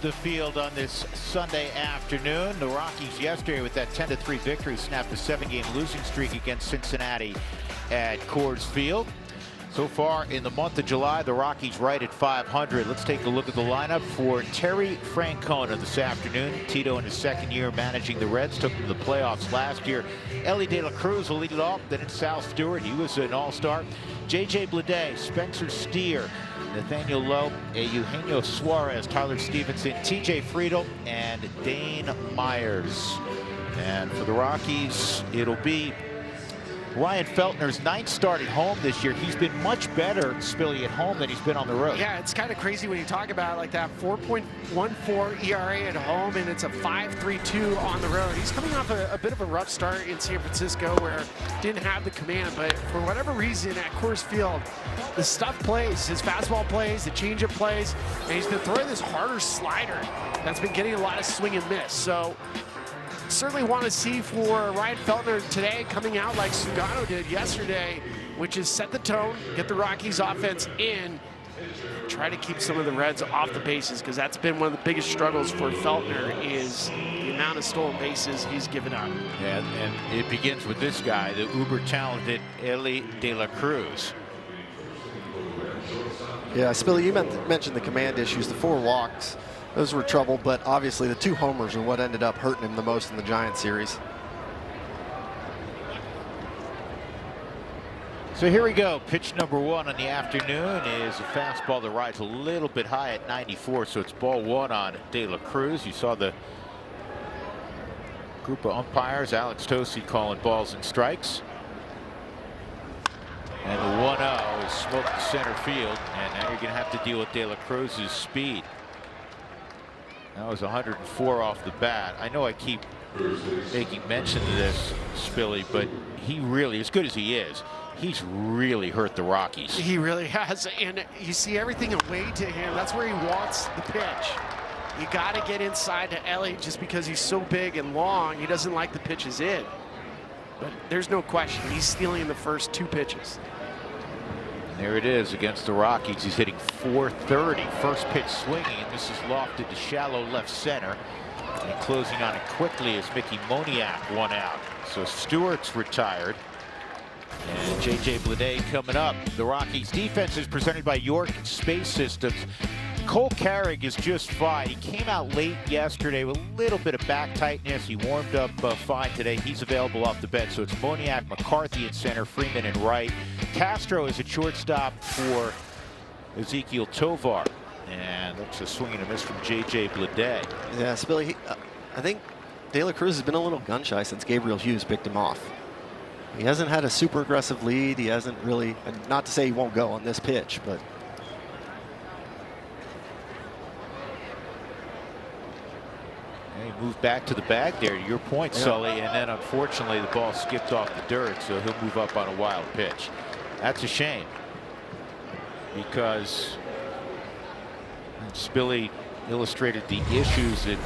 The field on this Sunday afternoon. The Rockies yesterday with that 10-3 victory snapped a 7-game losing streak against Cincinnati at Coors Field. So far in the month of July, the Rockies right at 500. Let's take a look at the lineup for Terry Francona this afternoon. Tito in his second year managing the Reds, took them to the playoffs last year. Ellie De La Cruz will lead it off. Then it's Sal Stewart. He was an all-star. J.J. Bleday, Spencer Steer, Nathaniel Lowe, Eugenio Suarez, Tyler Stevenson, T.J. Friedel, and Dane Myers. And for the Rockies, it'll be Ryan Feltner's 9th start at home this year. He's been much better, Spilly, at home than he's been on the road. Yeah, it's kind of crazy when you talk about it like that. 4.14 ERA at home, and it's a 5.32 on the road. He's coming off a bit of a rough start in San Francisco where didn't have the command, but for whatever reason at Coors Field, the stuff plays. His fastball plays, the changeup plays, and he's been throwing this harder slider that's been getting a lot of swing and miss. So certainly want to see for Ryan Feltner today coming out like Sugano did yesterday, which is set the tone, get the Rockies offense in, try to keep some of the Reds off the bases, because that's been one of the biggest struggles for Feltner is the amount of stolen bases he's given up. Yeah, and it begins with this guy, the uber-talented Ellie De La Cruz. Yeah, Spilly, you mentioned the command issues, the 4 walks. Those were trouble, but obviously the 2 homers are what ended up hurting him the most in the Giants series. So here we go. Pitch number 1 on the afternoon is a fastball that rides a little bit high at 94, so it's ball 1 on De La Cruz. You saw the group of umpires, Alex Tosi calling balls and strikes. And the 1-0 is smoked to center field, and now you're going to have to deal with De La Cruz's speed. That was 104 off the bat. I know I keep making mention of this, Spilly, but he really, as good as he is, he's really hurt the Rockies. He really has, and you see everything away to him. That's where he wants the pitch. You got to get inside to Ellie just because he's so big and long. He doesn't like the pitches in. But there's no question, he's stealing the first 2 pitches. There it is against the Rockies. He's hitting .430. First pitch swinging, and this is lofted to shallow left center. And closing on it quickly is Mickey Moniak, 1 out. So Stewart's retired. And J.J. Bleday coming up. The Rockies defense is presented by York Space Systems. Cole Carrig is just fine. He came out late yesterday with a little bit of back tightness. He warmed up fine today. He's available off the bench. So it's Moniak, McCarthy in center, Freeman in right. Castro is at shortstop for Ezekiel Tovar. And that's a swing and a miss from J.J. Bleday. Yeah, Spilly, I think De La Cruz has been a little gun shy since Gabriel Hughes picked him off. He hasn't had a super aggressive lead. He hasn't really, and not to say he won't go on this pitch, but he moved back to the bag there, to your point, yeah, Sully, and then unfortunately the ball skipped off the dirt, so he'll move up on a wild pitch. That's a shame, because Spilly illustrated the issues that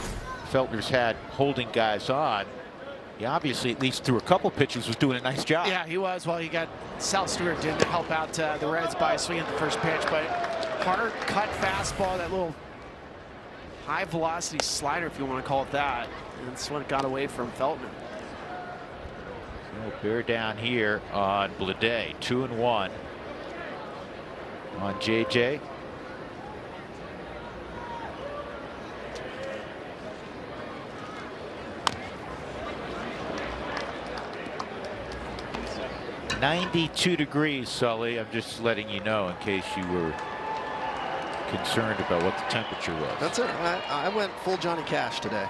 Feltner's had holding guys on. He obviously, at least through a couple pitches, was doing a nice job. Yeah, he was. Well, you got Sal Stewart didn't help out the Reds by swinging the first pitch, but hard cut fastball, that little high velocity slider, if you want to call it that. And that's when it got away from Feltner. So bear down here on Bleday, 2-1 on JJ. .92 degrees, Sully. I'm just letting you know in case you were concerned about what the temperature was. That's it. I went full Johnny Cash today.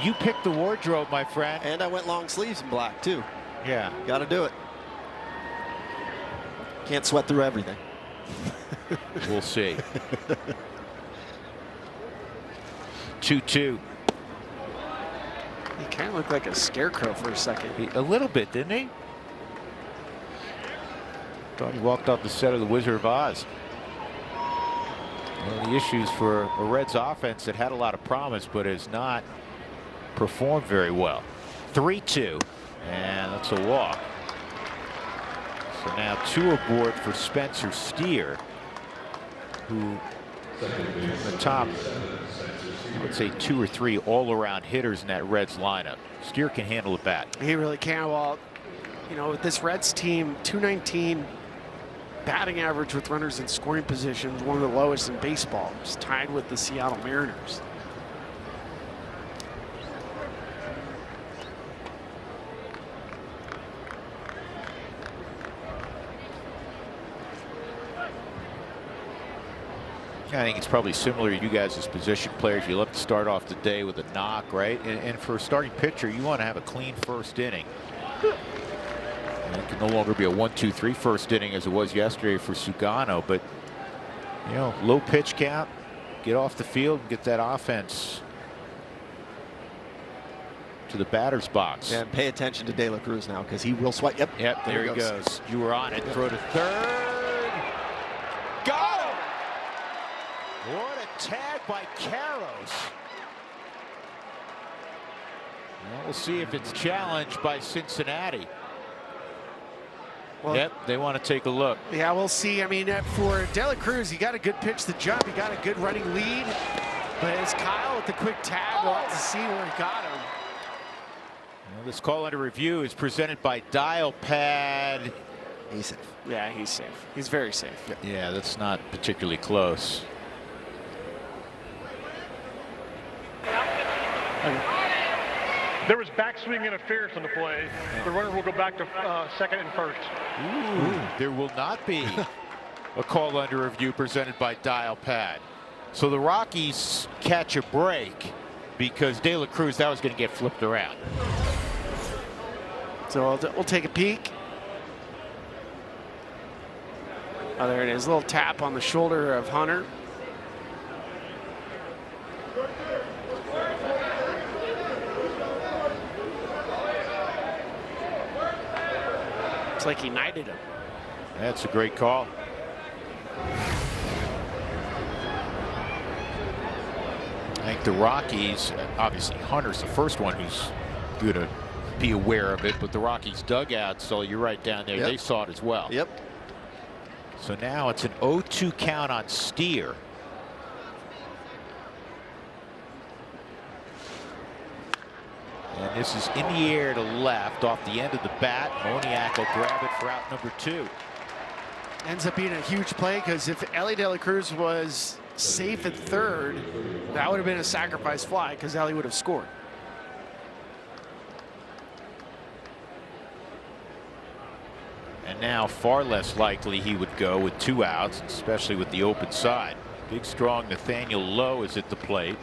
You picked the wardrobe, my friend. And I went long sleeves in black, too. Yeah. Got to do it. Can't sweat through everything. We'll see. 2-2. He kind of looked like a scarecrow for a second. A little bit, didn't he? Thought he walked off the set of The Wizard of Oz. One of the issues for a Reds offense that had a lot of promise but has not performed very well. 3-2, and that's a walk. So now 2 aboard for Spencer Steer, who from the top I would say 2 or 3 all-around hitters in that Reds lineup. Steer can handle a bat. He really can. Well, you know, with this Reds team, 219 batting average with runners in scoring positions, one of the lowest in baseball, just tied with the Seattle Mariners. I think it's probably similar to you guys as position players. You love to start off the day with a knock, right? And for a starting pitcher, you want to have a clean first inning. And it can no longer be a 1-2-3 first inning as it was yesterday for Sugano, but you know, low pitch count, get off the field and get that offense to the batter's box. And pay attention to De La Cruz now, because he will swipe. Yep, There he goes. You were on it. Throw to third. Got him! What a tag by Caros. Well, we'll see if it's challenged by Cincinnati. Well, yep, they want to take a look. Yeah, we'll see. I mean, for De La Cruz, he got a good pitch to jump. He got a good running lead. But it's Kyle with the quick tag. We'll have to see where he got him. Well, this call under review is presented by Dial Pad. He's safe. Yeah, he's safe. He's very safe. Yeah, that's not particularly close. There was backswing interference on the play. The runner will go back to second and first. Ooh, there will not be a call under review presented by Dial Pad. So the Rockies catch a break because De La Cruz, that was going to get flipped around. So we'll take a peek. Oh, there it is. A little tap on the shoulder of Hunter. It's like he knighted him. That's a great call. I think the Rockies, obviously Hunter's the first one who's going to be aware of it, but the Rockies dugout, so you're right down there, they saw it as well. Yep. So now it's an 0-2 count on Steer. And this is in the air to left off the end of the bat. Moniak will grab it for out number 2. Ends up being a huge play because if Ellie De La Cruz was safe at third, that would have been a sacrifice fly because Ellie would have scored. And now far less likely he would go with 2 outs, especially with the open side. Big, strong Nathaniel Lowe is at the plate.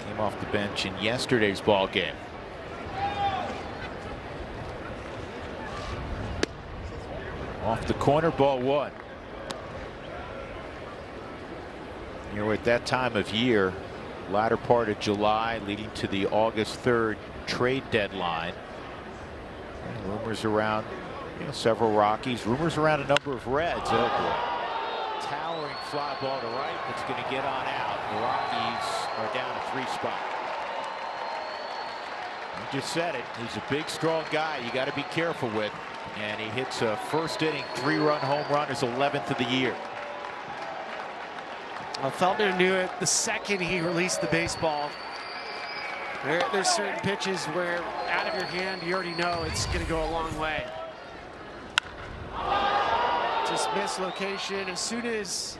Came off the bench in yesterday's ball game. Off the corner, ball 1. You know, at that time of year, latter part of July leading to the August 3rd trade deadline. And rumors around, you know, several Rockies, rumors around a number of Reds. Oh boy. Towering fly ball to right, that's going to get on out. The Rockies are down a 3 spot. You just said it. He's a big, strong guy you got to be careful with. And he hits a first inning 3-run home run, his 11th of the year. Well, Feltner knew it the second he released the baseball. There's certain pitches where out of your hand you already know it's going to go a long way. Just missed location. As soon as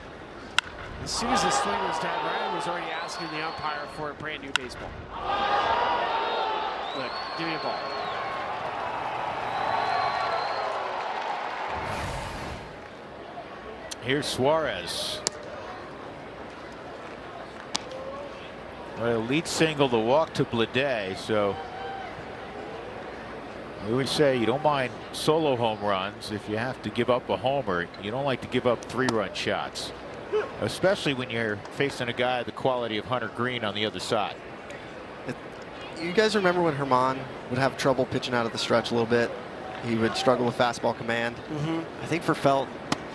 the swing was down, Ryan was already asking the umpire for a brand new baseball. Look, give me a ball. Here's Suarez. Well, lead single, the walk to Blade. So we always say you don't mind solo home runs. If you have to give up a homer, you don't like to give up 3-run shots, especially when you're facing a guy the quality of Hunter Green on the other side. You guys remember when Herman would have trouble pitching out of the stretch a little bit? He would struggle with fastball command. I think for Felt,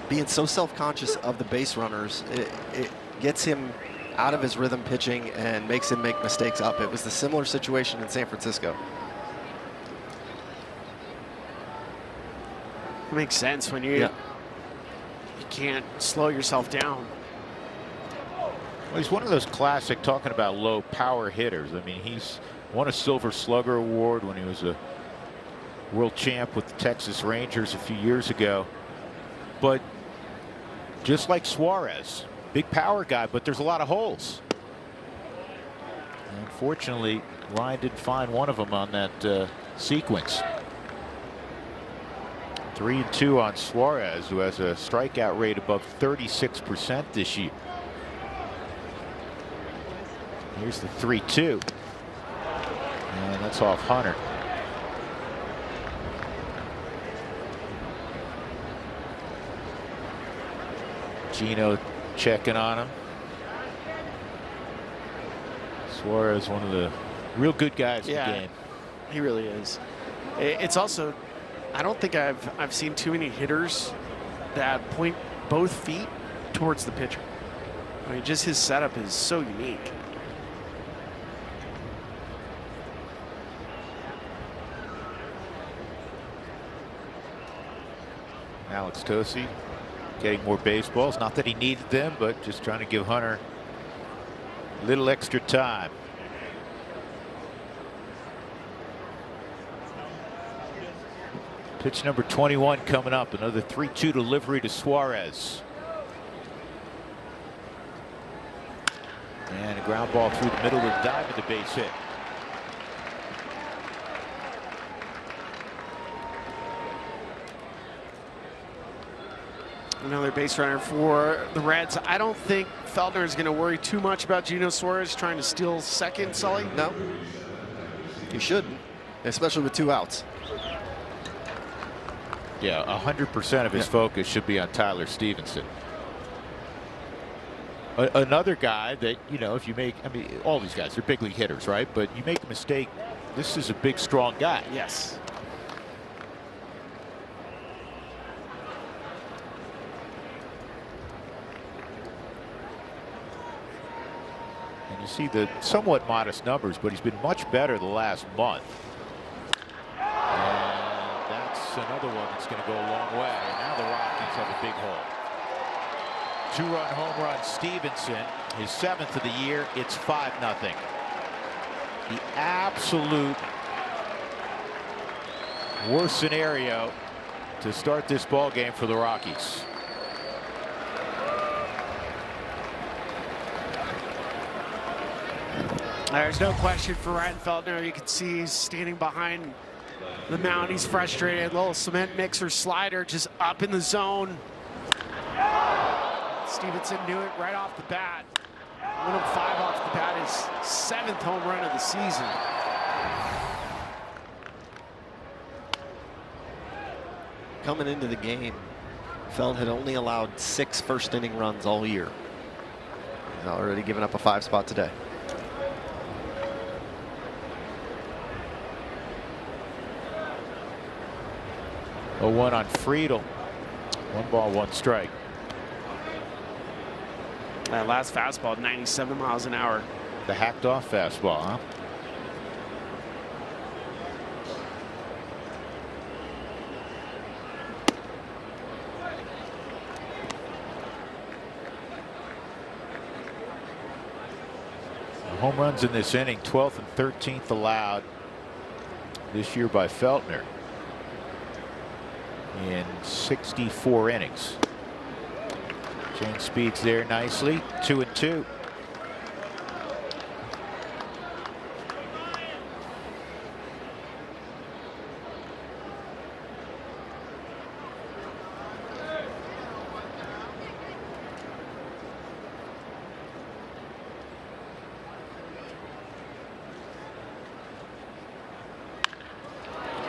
being so self-conscious of the base runners, it gets him out of his rhythm pitching and makes him make mistakes up. It was the similar situation in San Francisco. It makes sense when you can't slow yourself down. Well, he's one of those classic, talking about low power hitters. I mean, he's won a Silver Slugger award when he was a world champ with the Texas Rangers a few years ago. But just like Suarez, big power guy, but there's a lot of holes. Unfortunately, Ryan didn't find one of them on that sequence. 3-2 on Suarez, who has a strikeout rate above 36% this year. Here's the 3-2. And that's off Hunter. Gino checking on him. Suarez, one of the real good guys in the game. He really is. It's also, I don't think I've seen too many hitters that point both feet towards the pitcher. I mean, just his setup is so unique. Alex Tosi getting more baseballs. Not that he needed them, but just trying to give Hunter a little extra time. Pitch number 21 coming up. Another 3-2 delivery to Suarez. And a ground ball through the middle of the dive with the base hit. Another base runner for the Reds. I don't think Feldner is going to worry too much about Gino Suarez trying to steal second, Sully. No, you shouldn't, especially with 2 outs. Yeah, 100% of his focus should be on Tyler Stevenson. Another guy that, you know, if you make, I mean, all these guys are big league hitters, right? But you make a mistake, this is a big, strong guy. Yes. And you see the somewhat modest numbers, but he's been much better the last month. And that's another one that's going to go a long way. And now the Rockies have a big hole. 2-run home run, Stevenson, his 7th of the year. It's 5-0. The absolute worst scenario to start this ball game for the Rockies. There's no question for Ryan Feldner. You can see he's standing behind the mound. He's frustrated. Little cement mixer slider just up in the zone. Stevenson knew it right off the bat. 105 off the bat, his 7th home run of the season. Coming into the game, Feld had only allowed 6 first-inning runs all year. He's already given up a 5 spot today. A 1 on Friedel. 1 ball, 1 strike. That last fastball, 97 miles an hour. The hacked off fastball, huh? The home runs in this inning, 12th and 13th allowed this year by Feltner in 64 innings. Change speeds there nicely. 2-2.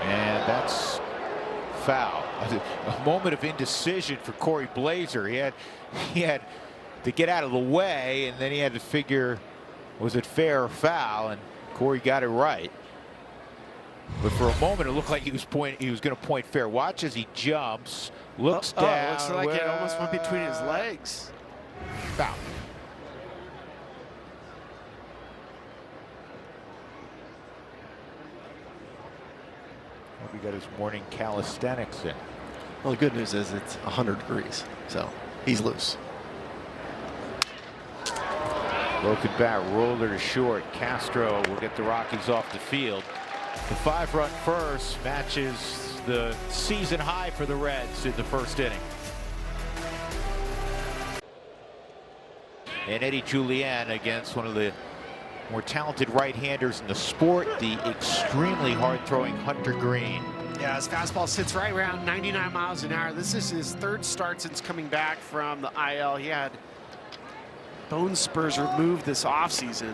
And that's foul. A moment of indecision for Corey Blazer. He had to get out of the way, and then he had to figure, was it fair or foul? And Corey got it right. But for a moment, it looked like he was going to point fair. Watch as he jumps, looks down. Looks like it almost went between his legs. Foul. Hope he got his morning calisthenics in. Well, the good news is it's 100 degrees, so he's loose. Broken bat rolled her to short. Castro will get the Rockies off the field. The 5-run first matches the season high for the Reds in the first inning. And Eddie Julian against one of the more talented right-handers in the sport, the extremely hard-throwing Hunter Green. Yeah, his fastball sits right around 99 miles an hour. This is his 3rd start since coming back from the IL. He had bone spurs removed this offseason.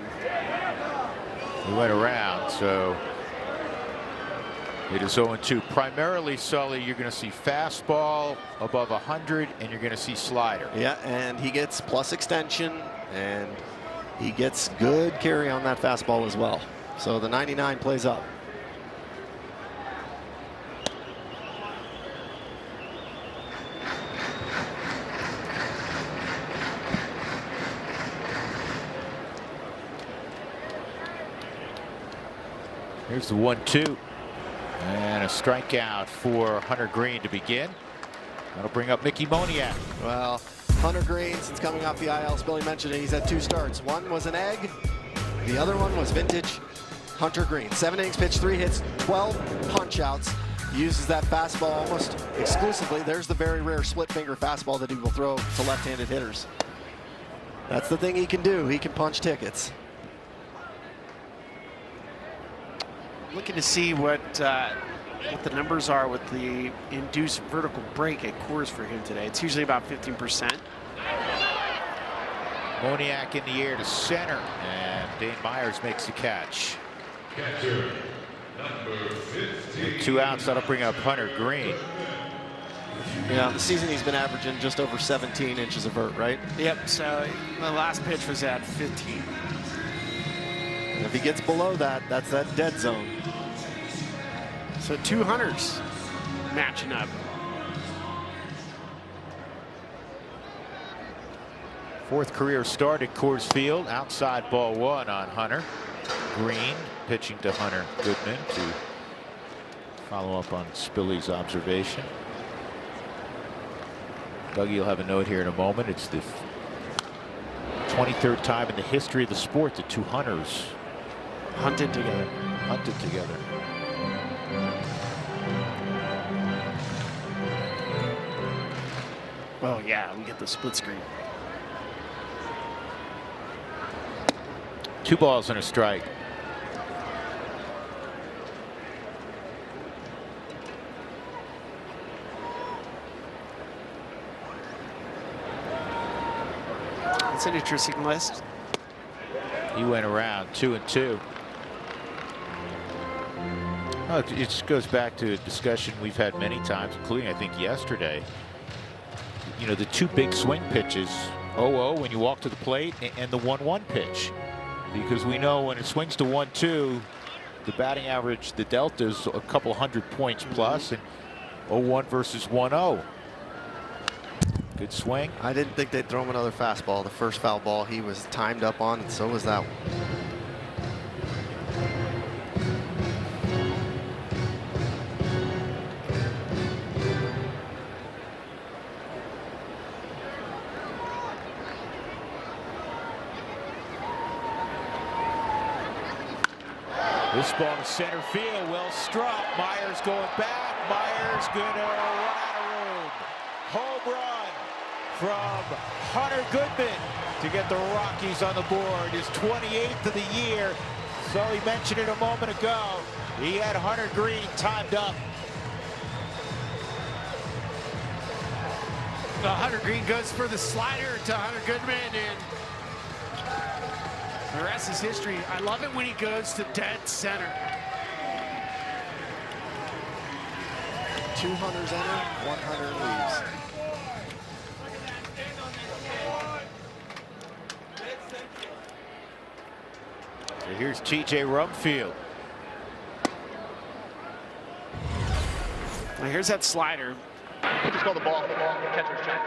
He went around, so it is 0-2. Primarily, Sully, you're going to see fastball above 100, and you're going to see slider. Yeah, and he gets plus extension, and he gets good carry on that fastball as well. So the 99 plays up. Here's the 1-2. And a strikeout for Hunter Green to begin. That'll bring up Mickey Moniak. Well, Hunter Green, since coming off the IL, as Billy mentioned, he's had 2 starts. One was an egg. The other one was vintage Hunter Green. 7 innings pitched, 3 hits, 12 punch outs. Uses that fastball almost exclusively. There's the very rare split finger fastball that he will throw to left-handed hitters. That's the thing he can do. He can punch tickets. Looking to see what the numbers are with the induced vertical break at Coors for him today. It's usually about 15%. Moniak in the air to center, and Dane Myers makes the catch. Catcher, number 15. With 2 outs, that'll bring up Hunter Green. Yeah, the season he's been averaging just over 17 inches of vert, right? Yep, so the last pitch was at 15. And if he gets below that, that's that dead zone. So 2 Hunters matching up. 4th career start at Coors Field. Outside ball 1 on Hunter. Green pitching to Hunter Goodman to follow up on Spilly's observation. Dougie will have a note here in a moment. It's the 23rd time in the history of the sport that 2 Hunters Hunted together. hunted together. Oh yeah, we get the split screen. 2 balls and a strike. It's an interesting list. He went around 2-2. Oh, it just goes back to a discussion we've had many times, including I think yesterday. You know, the 2 big swing pitches, 0-0 when you walk to the plate, and the 1-1 pitch. Because we know when it swings to 1-2, the batting average, the delta is a couple hundred points plus, and 0-1 versus 1-0. Good swing. I didn't think they'd throw him another fastball. The first foul ball he was timed up on, and so was that one. This ball to center field, well struck. Myers going back. Myers gonna run out of room. Home run from Hunter Goodman to get the Rockies on the board. His 28th of the year. So he mentioned it a moment ago. He had Hunter Green timed up. Hunter Green goes for the slider to Hunter Goodman, and the rest is history. I love it when he goes to dead center. 2 Hunters enter, 1 Hunter leaves. So here's TJ Rumfield. Now here's that slider. Just call the ball. Catcher's check.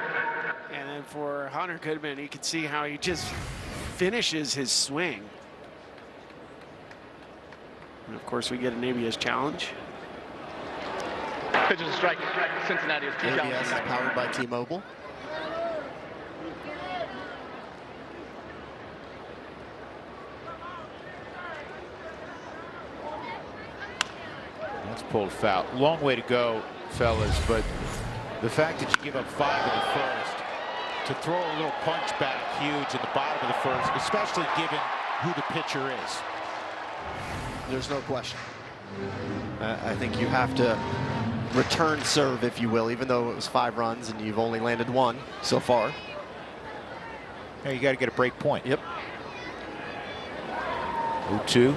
And then for Hunter Goodman, you can see how he just finishes his swing. And of course, we get an ABS challenge. Pitches a strike. Cincinnati is 2 ABS is powered by T-Mobile. gets pulled foul. Long way to go, fellas, but the fact that you give up 5 in the first, to throw a little punch back huge in the bottom of the first, especially given who the pitcher is. There's no question. I think you have to return serve, if you will, even though it was 5 runs and you've only landed 1 so far. Hey, you got to get a break point. Yep. 0-2,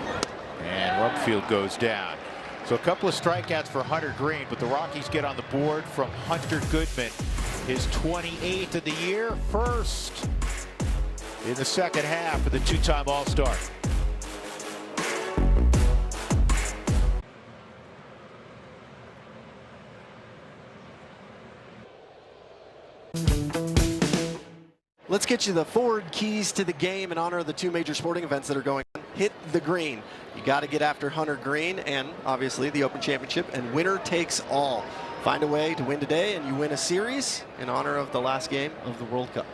and Rumfield goes down. So a couple of strikeouts for Hunter Green, but the Rockies get on the board from Hunter Goodman, his 28th of the year, first in the second half of the 2-time All-Star. Let's get you the forward keys to the game in honor of the 2 major sporting events that are going on. Hit the green. You got to get after Hunter Green and obviously the Open Championship, and winner takes all. Find a way to win today and you win a series in honor of the last game of the World Cup.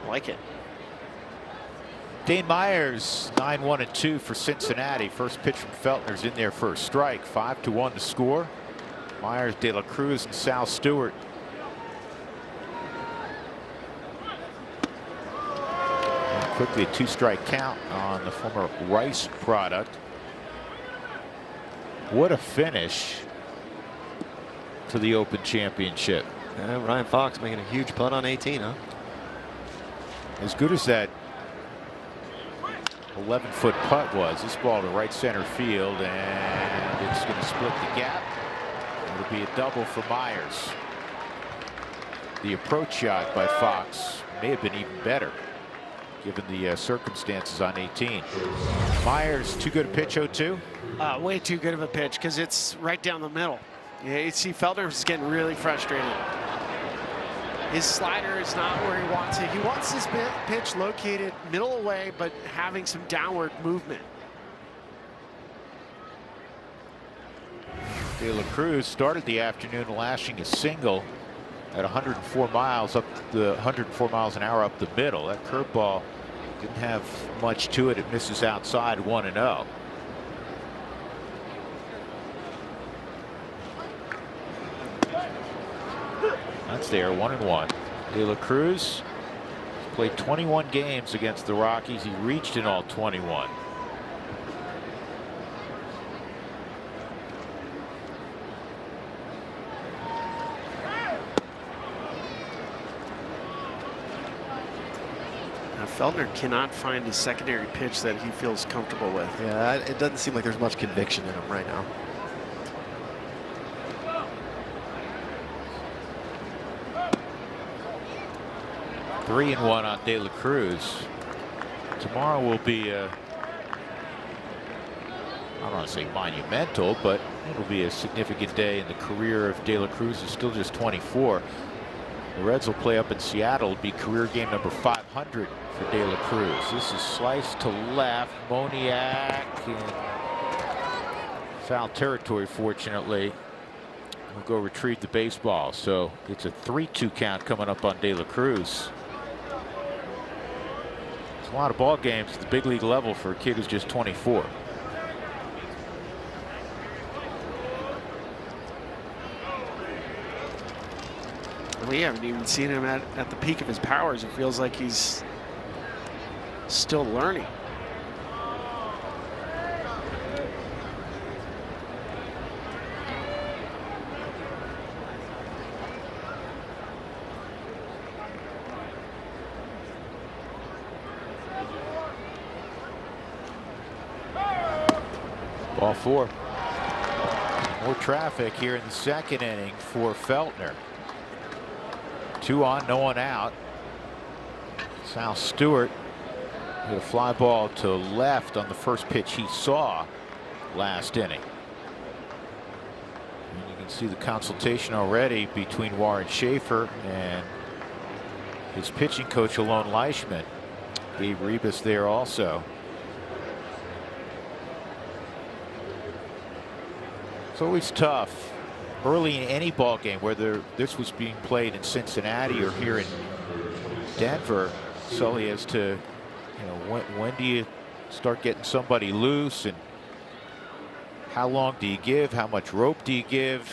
I like it. Dane Myers, 9-1-2 for Cincinnati. First pitch from Feltner's in there for a strike. 5-1 to score. Myers, De La Cruz, and Sal Stewart. Quickly a 2-strike count on the former Rice product. What a finish to the Open Championship. Ryan Fox making a huge putt on 18, huh? As good as that 11-foot putt was, this ball to right center field, and it's going to split the gap. It'll be a double for Myers. The approach shot by Fox may have been even better, given the circumstances on 18. Myers, too good a pitch, 0-2? Way too good of a pitch because it's right down the middle. Yeah, you see Felder's getting really frustrated. His slider is not where he wants it. He wants his pitch located middle away, but having some downward movement. De La Cruz started the afternoon lashing a single at 104 miles an hour up the middle. That curveball didn't have much to it. It misses outside, 1-0. That's there, 1-1. De La Cruz played 21 games against the Rockies. He reached in all 21. Felder cannot find a secondary pitch that he feels comfortable with. Yeah, it doesn't seem like there's much conviction in him right now. Three and 1 on De La Cruz. Tomorrow will be I don't want to say monumental, but it'll be a significant day in the career of De La Cruz, who's still just 24. The Reds will play up in Seattle. It'll be career game number 500 for De La Cruz. This is sliced to left. Moniak in foul territory, fortunately. We'll go retrieve the baseball. So it's a 3-2 count coming up on De La Cruz. It's a lot of ball games at the big league level for a kid who's just 24. We haven't even seen him at the peak of his powers. It feels like he's still learning. Ball 4. More traffic here in the second inning for Feltner. 2 on, no one out. Sal Stewart hit a fly ball to left on the first pitch he saw last inning. And you can see the consultation already between Warren Schaefer and his pitching coach Alon Leishman. Gabe Rebus there also. It's always tough early in any ball game, whether this was being played in Cincinnati or here in Denver, Sully, as to, you know, when do you start getting somebody loose and How long do you give? How much rope do you give?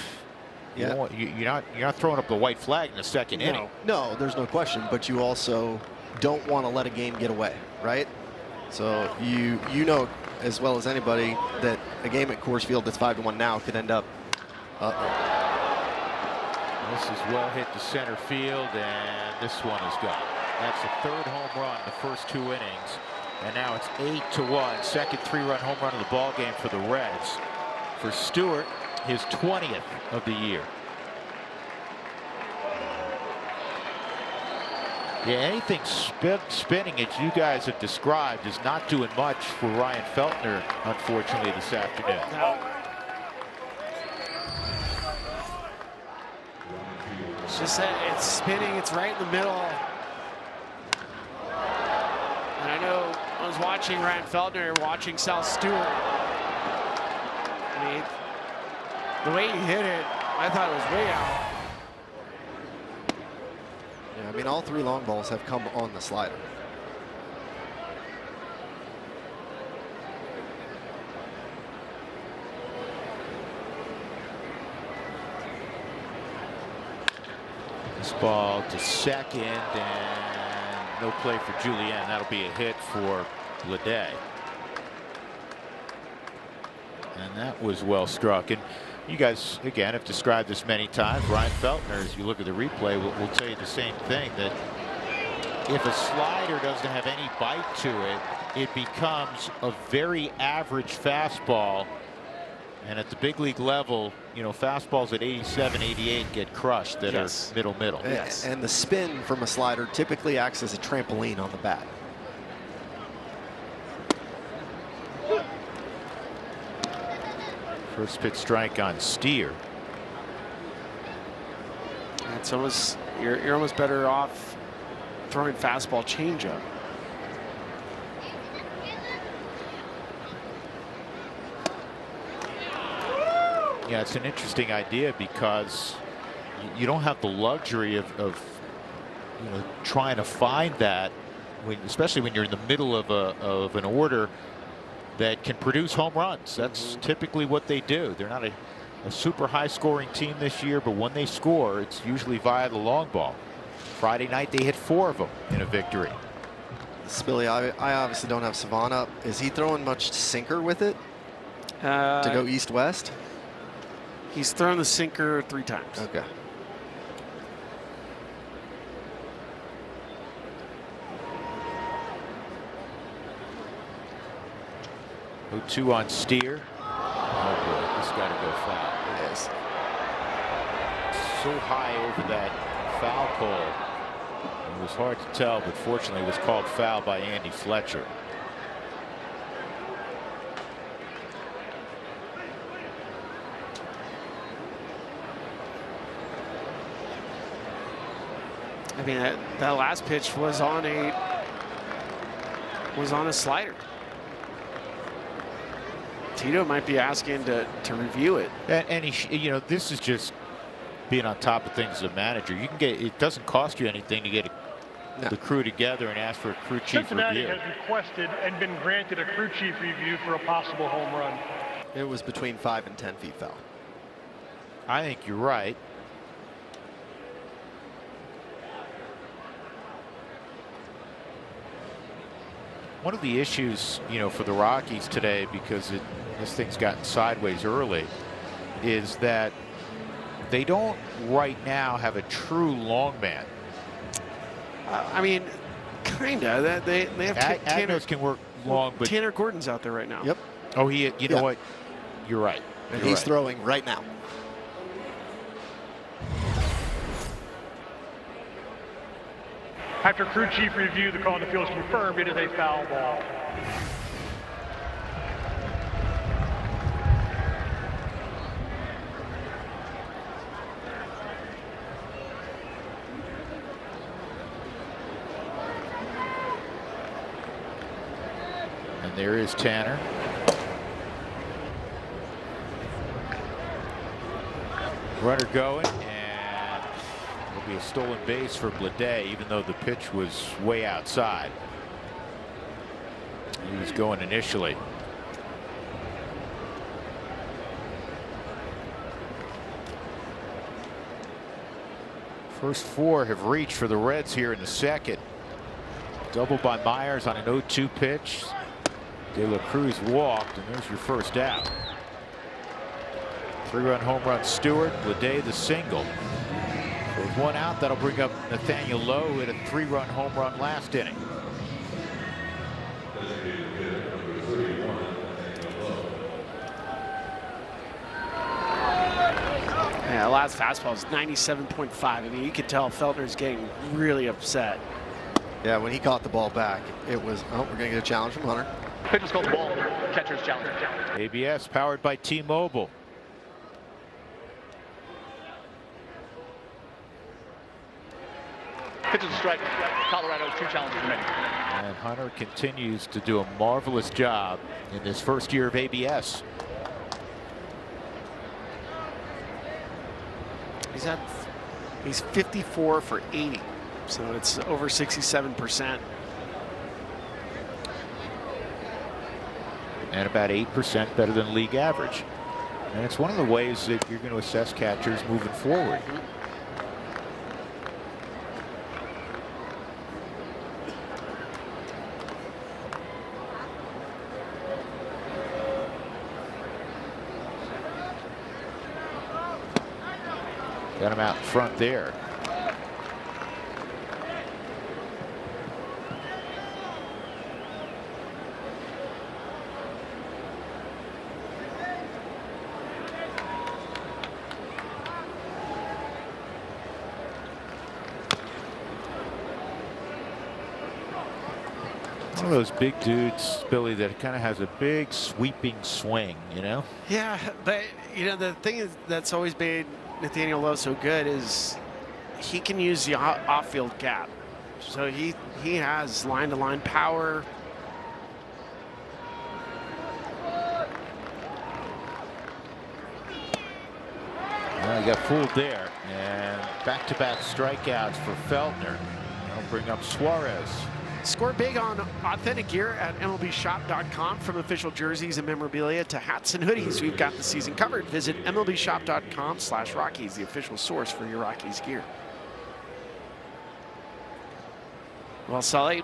Yeah. You're not throwing up the white flag in the second inning. No, there's no question. But you also don't want to let a game get away, right? So you know as well as anybody that a game at Coors Field that's 5-1 now could end up. This is well hit to center field, and this one is gone. That's the 3rd home run in the first 2 innings, and now it's 8-1. Second 3-run home run of the ball game for the Reds. For Stewart, his 20th of the year. Yeah, anything spinning, as you guys have described, is not doing much for Ryan Feltner, unfortunately, this afternoon. No. It's just that it's spinning. It's right in the middle. And I know I was watching Ryan Feltner, watching Sal Stewart. I mean, the way he hit it, I thought it was way out. Yeah, I mean, all 3 long balls have come on the slider. This ball to second, and no play for Julien. That'll be a hit for Bleday. And that was well struck. And you guys, again, have described this many times. Ryan Feltner, as you look at the replay, will tell you the same thing, that if a slider doesn't have any bite to it, it becomes a very average fastball. And at the big league level, you know, fastballs at 87, 88 get crushed that are middle. Yes. And the spin from a slider typically acts as a trampoline on the bat. First pitch strike on Steer. It's almost, you're almost better off throwing fastball changeup. Yeah, it's an interesting idea because you don't have the luxury of you know, trying to find that, especially when you're in the middle of an order that can produce home runs. That's typically what they do. They're not a super high scoring team this year, but when they score, it's usually via the long ball. Friday night they hit 4 of them in a victory. Spilly, I obviously don't have Savant up. Is he throwing much sinker with it to go east-west? He's thrown the sinker 3 times. Okay. Oh, 2 on Steer. Oh boy, this got to go foul. It is. So high over that foul pole. It was hard to tell, but fortunately it was called foul by Andy Fletcher. I mean, that last pitch was on a slider. Tito might be asking to review it. And he, you know, this is just being on top of things as a manager. You can get, it doesn't cost you anything to get the crew together and ask for a crew chief Cincinnati review. has requested and been granted a crew chief review for a possible home run. It was between 5 and 10 feet foul. I think you're right. One of the issues, you know, for the Rockies today, because this thing's gotten sideways early, is that they don't right now have a true long man. I mean, kinda. They have Tanner. Agnos can work long, but Tanner Gordon's out there right now. Yep. oh, you know what? You're right. And You're he's right. throwing right now. After crew chief review, the call on the field is confirmed. It is a foul ball. And there is Tanner. Runner going, and it'll be a stolen base for Bleday, even though the pitch was way outside. He was going initially. First 4 have reached for the Reds here in the second. Double by Myers on an 0-2 pitch. De La Cruz walked, and there's your first out. 3-run home run Stewart. Leday the single. So with 1 out, that'll bring up Nathaniel Lowe, who hit a 3-run home run last inning. Yeah, last fastball is 97.5. I mean, you could tell Feltner's getting really upset. Yeah, when he caught the ball back, it was, oh, we're going to get a challenge from Hunter. Pitch is called the ball. Catcher's challenge. ABS powered by T-Mobile. Pitch is a strike. Colorado, 2 challenges remaining. And Hunter continues to do a marvelous job in this first year of ABS. He's 54 for 80, so it's over 67%. And about 8% better than league average. And it's one of the ways that you're going to assess catchers moving forward. Got him out in front there. One of those big dudes, Billy, that kind of has a big sweeping swing, you know? Yeah, but you know the thing is that's always made Nathaniel Lowe so good is he can use the off-field gap. So he has line-to-line power. Well, he got fooled there, and back-to-back strikeouts for Feltner. That'll bring up Suarez. Score big on authentic gear at MLBshop.com. From official jerseys and memorabilia to hats and hoodies, we've got the season covered. Visit MLBshop.com/Rockies, the official source for your Rockies gear. Well, Sully,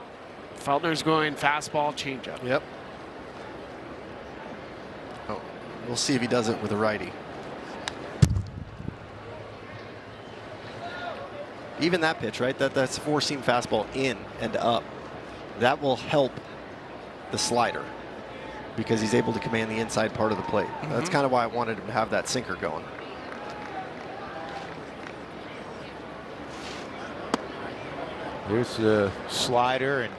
Feltner's going fastball, changeup. Yep. Oh, we'll see if he does it with a righty. Even that pitch, right? That's a 4-seam fastball in and up. That will help the slider because he's able to command the inside part of the plate. That's kind of why I wanted him to have that sinker going. There's the slider, and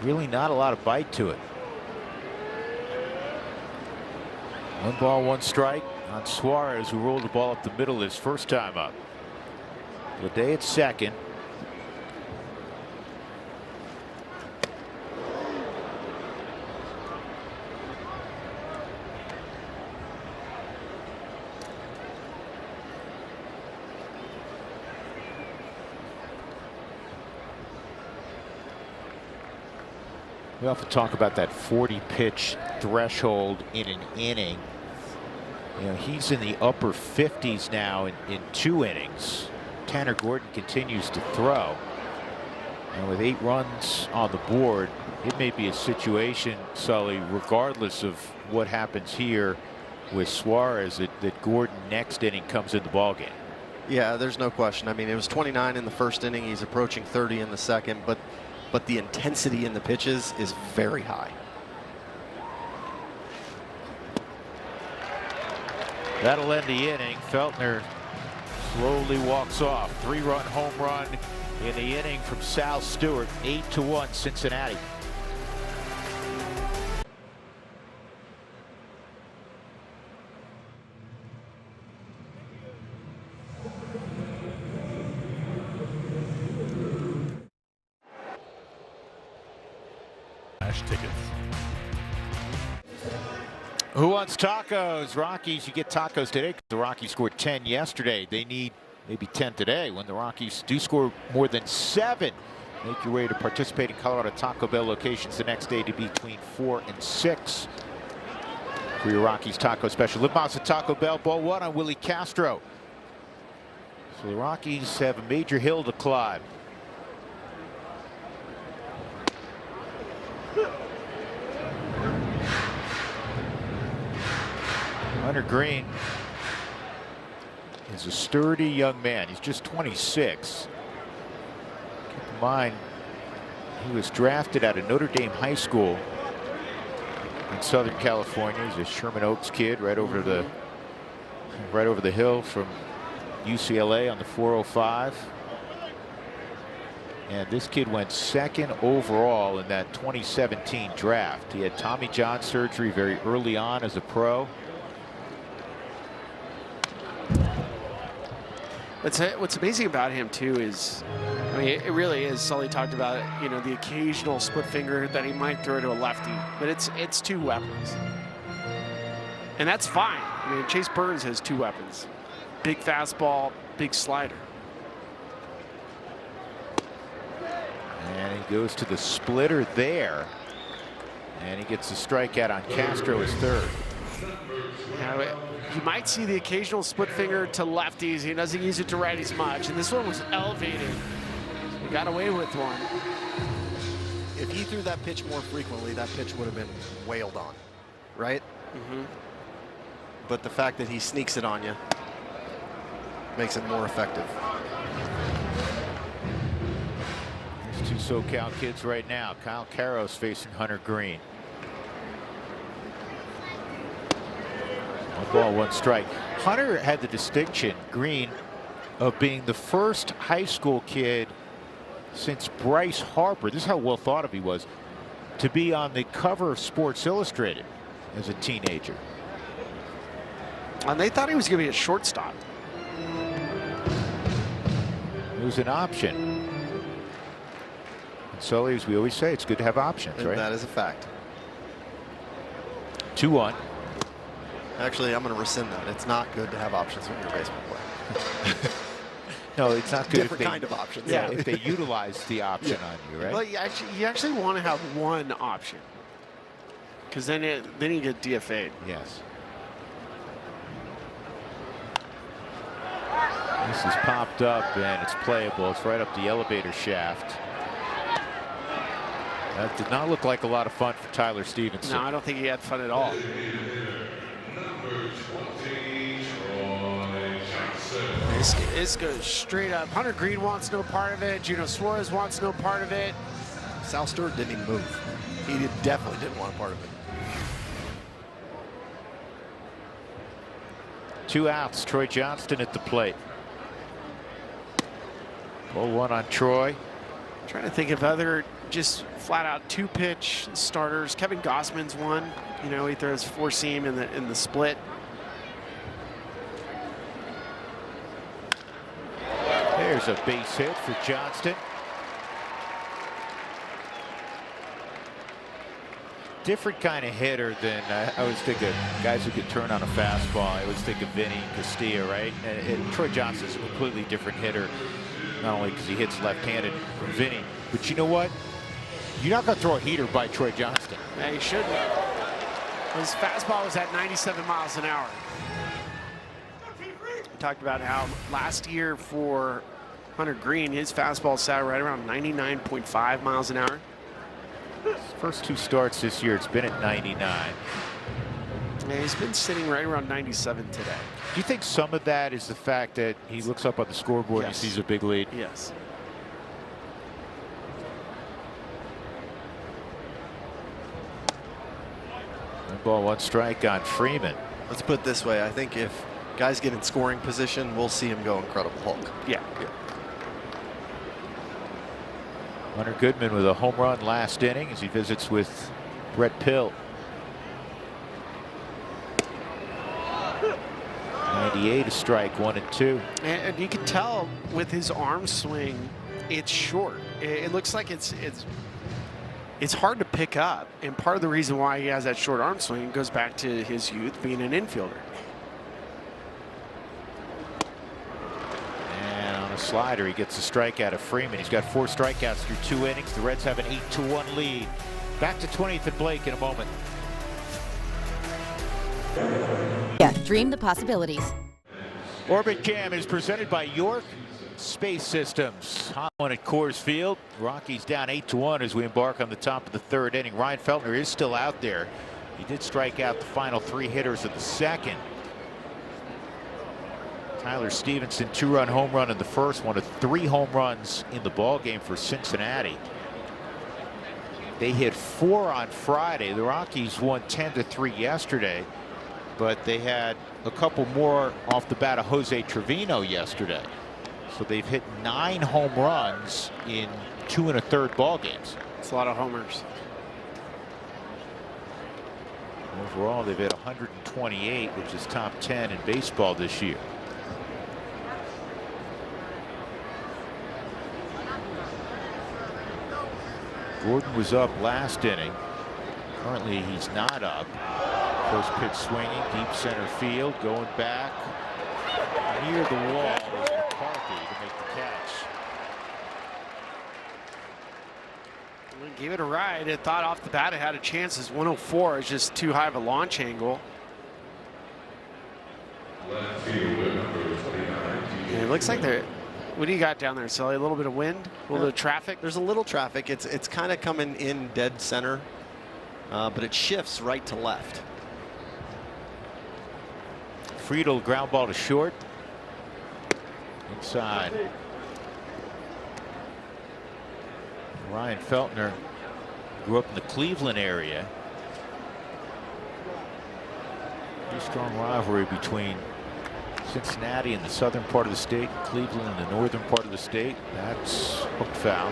really not a lot of bite to it. 1 ball, 1 strike on Suarez, who rolled the ball up the middle his first time up. Leday at second. We often talk about that 40-pitch threshold in an inning. You know, he's in the upper 50s now in 2 innings. Tanner Gordon continues to throw. And with 8 runs on the board, it may be a situation, Sully, regardless of what happens here with Suarez, that Gordon next inning comes in the ballgame. Yeah, there's no question. I mean, it was 29 in the first inning. He's approaching 30 in the second, but the intensity in the pitches is very high. That'll end the inning. Feltner slowly walks off. 3-run home run in the inning from Sal Stewart. 8-1 Cincinnati. Tickets. Who wants tacos? Rockies, you get tacos today. The Rockies scored 10 yesterday. They need maybe 10 today. When the Rockies do score more than 7, make your way to participating Colorado Taco Bell locations the next day to be between 4 and 6 for your Rockies taco special. Live Mouse at Taco Bell. Ball 1 on Willie Castro. So the Rockies have a major hill to climb. Hunter Green is a sturdy young man. He's just 26. Keep in mind, he was drafted out of Notre Dame High School in Southern California. He's a Sherman Oaks kid, right over the hill from UCLA on the 405. And this kid went second overall in that 2017 draft. He had Tommy John surgery very early on as a pro. What's amazing about him too is, I mean, it really is. Sully talked about, you know, the occasional split finger that he might throw to a lefty, but it's two weapons, and that's fine. I mean, Chase Burns has two weapons: big fastball, big slider. And he goes to the splitter there, and he gets a strikeout on Castro, his third. Yeah, you might see the occasional split finger to lefties. He doesn't use it to righties much, and this one was elevated. He got away with one. If he threw that pitch more frequently, that pitch would have been wailed on, right? Mm-hmm. But the fact that he sneaks it on you makes it more effective. There's two SoCal kids right now. Kyle Caros facing Hunter Green. 1 ball, 1 strike. Hunter had the distinction, Green, of being the first high school kid since Bryce Harper, this is how well thought of he was, to be on the cover of Sports Illustrated as a teenager. And they thought he was going to be a shortstop. It was an option. And Sully, as we always say, it's good to have options, And right? that is a fact. 2-1. Actually, I'm going to rescind that. It's not good to have options when you're a baseball player. No, it's not good. Different kind of options. Yeah, if they utilize the option on you, right? Well, you actually want to have one option, because then you get DFA'd. Yes. This is popped up and it's playable. It's right up the elevator shaft. That did not look like a lot of fun for Tyler Stevenson. No, I don't think he had fun at all. This goes straight up. Hunter Green wants no part of it. Gino Suarez wants no part of it. Sal Stewart didn't even move. He definitely didn't want a part of it. 2 outs. Troy Johnston at the plate. 0-1 on Troy. Trying to think of other just flat out 2-pitch starters. Kevin Gossman's one. You know, he throws 4-seam in the split. There's a base hit for Johnston. Different kind of hitter than I always think of guys who could turn on a fastball. I always think of Vinny Castilla, right? And Troy Johnston's a completely different hitter, not only because he hits left-handed from Vinny, but you know what? You're not going to throw a heater by Troy Johnston. Yeah, he shouldn't. His fastball was at 97 miles an hour. We talked about how last year for Hunter Green, his fastball sat right around 99.5 miles an hour. His first 2 starts this year, it's been at 99. Yeah, he's been sitting right around 97 today. Do you think some of that is the fact that he looks up on the scoreboard and he sees a big lead? Yes. One ball, 1 strike on Freeman. Let's put it this way. I think if guys get in scoring position, we'll see him go Incredible Hulk. Yeah. Hunter Goodman with a home run last inning as he visits with Brett Pill. 98, a strike, 1 and 2. And you can tell with his arm swing, it's short. It looks like it's hard to pick up. And part of the reason why he has that short arm swing goes back to his youth being an infielder. Slider, he gets a strikeout of Freeman. He's got 4 strikeouts through 2 innings. The Reds have an 8-1 lead. Back to 20th and Blake in a moment. Yeah, dream the possibilities. Orbit Cam is presented by York Space Systems. Hot one at Coors Field. Rockies down 8-1 as we embark on the top of the third inning. Ryan Feltner is still out there. He did strike out the final 3 hitters of the second. Tyler Stevenson, 2-run home run in the first, one of 3 home runs in the ball game for Cincinnati. They hit 4 on Friday. The Rockies won 10-3 yesterday, but they had a couple more off the bat of Jose Trevino yesterday. So they've hit 9 home runs in 2 1/3 ball games. It's a lot of homers. Overall, they've hit 128, which is top 10 in baseball this year. Gordon was up last inning. Currently, he's not up. First pitch swinging, deep center field, going back near the wall is McCarthy to make the catch. Gave it a ride. It thought off the bat it had a chance. As 104 is just too high of a launch angle. Left fielder number 29. And it looks like they're. What do you got down there, Sully? A little bit of wind, a little bit of traffic. There's a little traffic. It's kind of coming in dead center, but it shifts right to left. Friedel ground ball to short. Inside. Ryan Feltner grew up in the Cleveland area. Pretty strong rivalry between Cincinnati in the southern part of the state, Cleveland in the northern part of the state. That's hooked foul.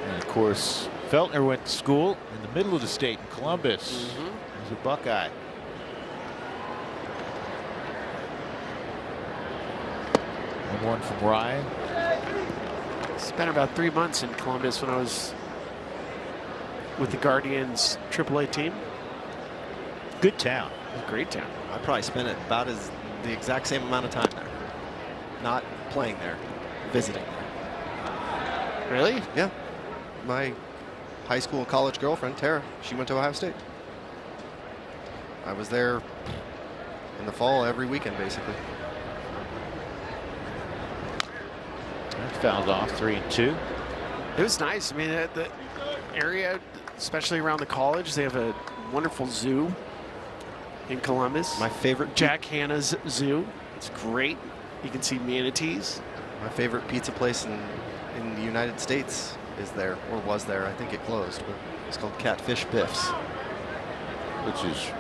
And of course, Feltner went to school in the middle of the state in Columbus. He's a Buckeye. And one from Ryan. Spent about 3 months in Columbus when I was with the Guardians AAA team. Good town. Great town. I probably spent it about the exact same amount of time there. Not playing there, visiting. Really? Yeah. My high school college girlfriend, Tara, she went to Ohio State. I was there in the fall every weekend, basically. That's fouled off, 3-2. It was nice. I mean, the area, especially around the college, they have a wonderful zoo in Columbus. My favorite, Jack Hanna's Zoo. It's great. You can see manatees. my favorite pizza place in the United States is there, or was there. I think it closed, but it's called Catfish Biff's. Which is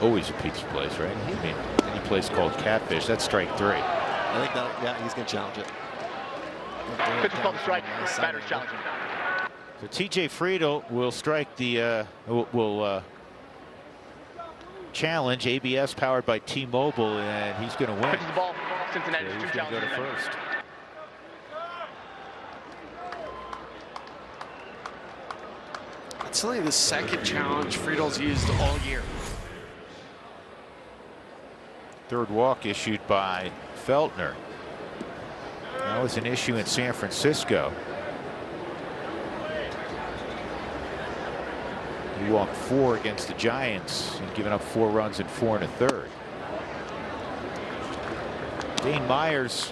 always a pizza place, right? I mean, any place called Catfish, that's strike 3. I think that, yeah, he's going to challenge it. Pitch is called the strike. Batter's challenging. So TJ Friedel will strike the challenge. ABS powered by T-Mobile, and he's going to win. Pitches the ball. Cincinnati So is he's 2 going to go to challenges. first. It's only the second challenge Friedel's used all year. Third walk issued by Feltner. That was an issue in San Francisco. He walked 4 against the Giants and given up 4 runs in 4 1/3. Dane Myers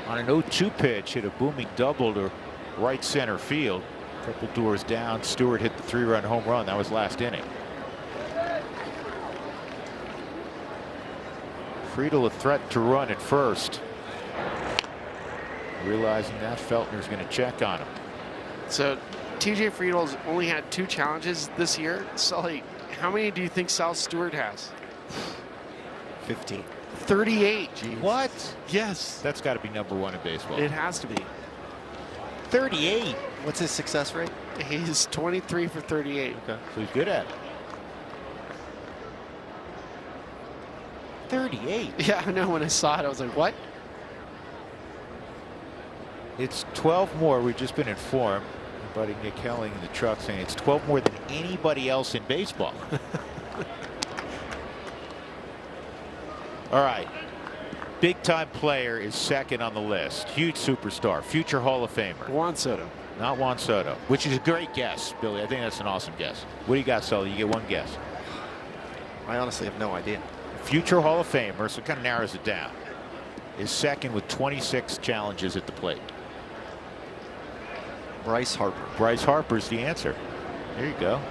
on an 0-2 pitch hit a booming double to right center field. A couple doors down. Stewart hit the 3-run home run. That was last inning. Friedel a threat to run at first. Realizing that, Feltner's going to check on him. So TJ Friedel's only had 2 challenges this year. Sully, how many do you think Sal Stewart has? 15. 38. Jeez. What? Yes. That's got to be #1 in baseball. It has to be. 38. What's his success rate? He's 23 for 38. Okay, so he's good at it. 38. Yeah, I know. When I saw it, I was like, what? It's 12 more. We've just been informed. My buddy Nick Helling in the truck saying it's 12 more than anybody else in baseball. All right. Big time player is second on the list. Huge superstar. Future Hall of Famer. Juan Soto. Not Juan Soto, which is a great guess, Billy. I think that's an awesome guess. What do you got, Sully? You get one guess. I honestly have no idea. Future Hall of Famer, so it kind of narrows it down, is second with 26 challenges at the plate. Bryce Harper. Bryce Harper's the answer. There you go.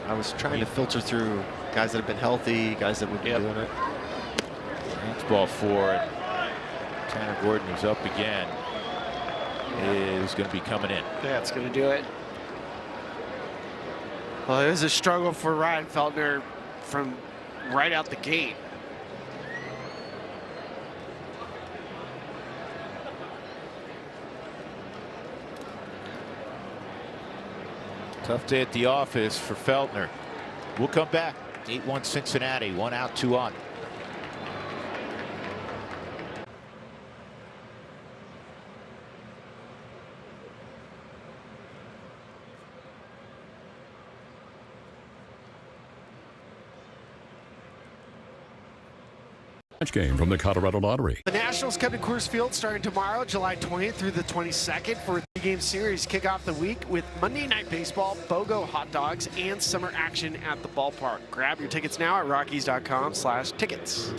I was trying to filter through guys that have been healthy, guys that would be doing it. That's ball 4. And Tanner Gordon, who's up again, is going to be coming in. That's going to do it. Well, it was a struggle for Ryan Feltner from right out the gate. Tough day at the office for Feltner. We'll come back. 8-1 Cincinnati. 1 out, 2 on. Game from the Colorado Lottery. The Nationals come to Coors Field starting tomorrow, July 20th through the 22nd for a 3-game series. Kick off the week with Monday Night Baseball, BOGO hot dogs, and summer action at the ballpark. Grab your tickets now at Rockies.com/tickets.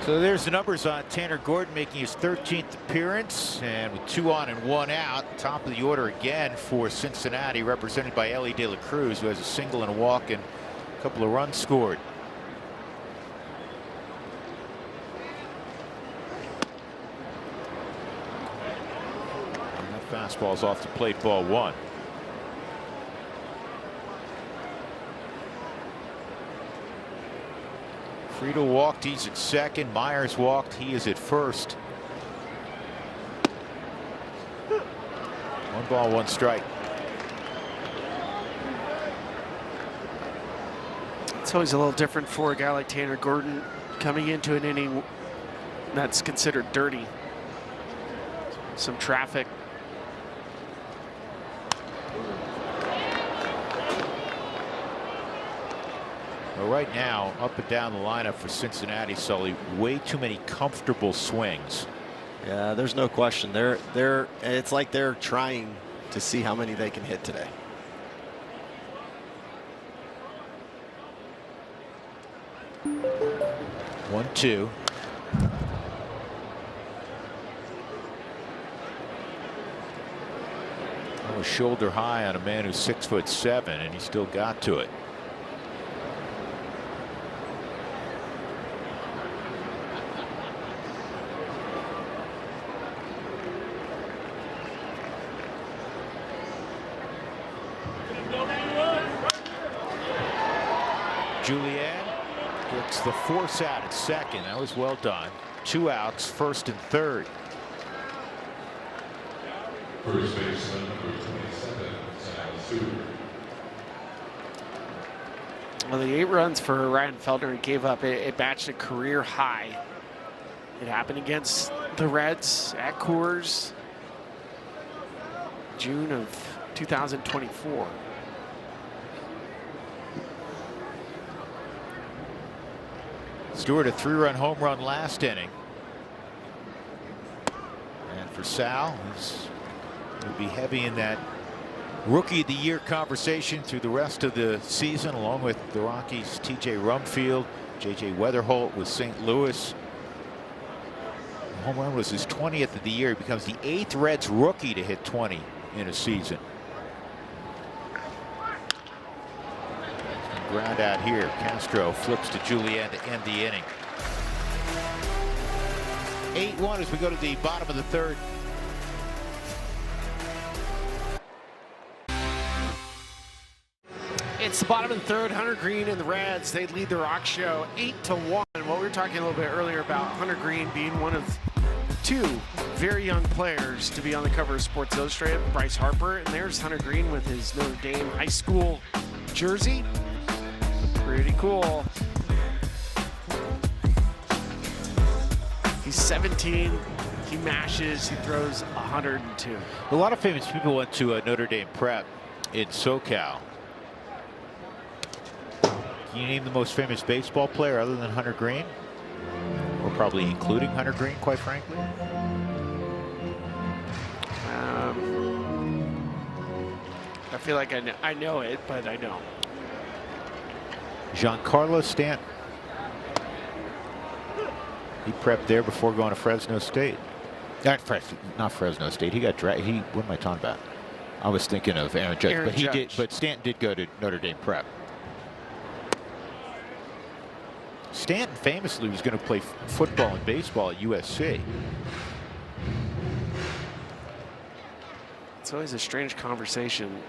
So there's the numbers on Tanner Gordon making his 13th appearance, and with 2 on and 1 out, top of the order again for Cincinnati, represented by Ellie De La Cruz, who has a single and a walk and a couple of runs scored. And that fastball's off the plate, ball 1. Friedel walked, he's at second. Myers walked, he is at first. 1 ball, 1 strike. It's always a little different for a guy like Tanner Gordon coming into an inning that's considered dirty. Some traffic. Well, right now, up and down the lineup for Cincinnati, Sully, way too many comfortable swings. Yeah, there's no question. It's like they're trying to see how many they can hit today. One, 2. That was shoulder high on a man who's 6'7", and he still got to it. Julian gets the force out at second. That was well done. 2 outs, first and third. First baseman, number 27, Sal Stewart. Well, the 8 runs for Ryan Feltner gave up. It matched a career high. It happened against the Reds at Coors, June of 2024. Stewart, a 3-run home run last inning. And for Sal, he'll be heavy in that Rookie of the Year conversation through the rest of the season, along with the Rockies' T.J. Rumfield, J.J. Weatherholt with St. Louis. The home run was his 20th of the year. He becomes the 8th Reds rookie to hit 20 in a season. Ground out here. Castro flips to Julian to end the inning. 8-1 as we go to the bottom of the third. It's the bottom of the third. Hunter Green and the Reds, they lead the Rock Show 8-1. What we were talking a little bit earlier about Hunter Green being one of 2 very young players to be on the cover of Sports Illustrated, Bryce Harper, and there's Hunter Green with his Notre Dame high school jersey. Pretty cool. He's 17. He mashes. He throws 102. A lot of famous people went to Notre Dame Prep in SoCal. Can you name the most famous baseball player other than Hunter Green? Or probably including Hunter Green, quite frankly? I feel like I know it, but I don't. Giancarlo Stanton. He prepped there before going to Fresno State. Not Fresno State. He got drafted. What am I talking about? I was thinking of Aaron Judge, but he did. But Stanton did go to Notre Dame prep. Stanton famously was going to play football and baseball at USC. It's always a strange conversation.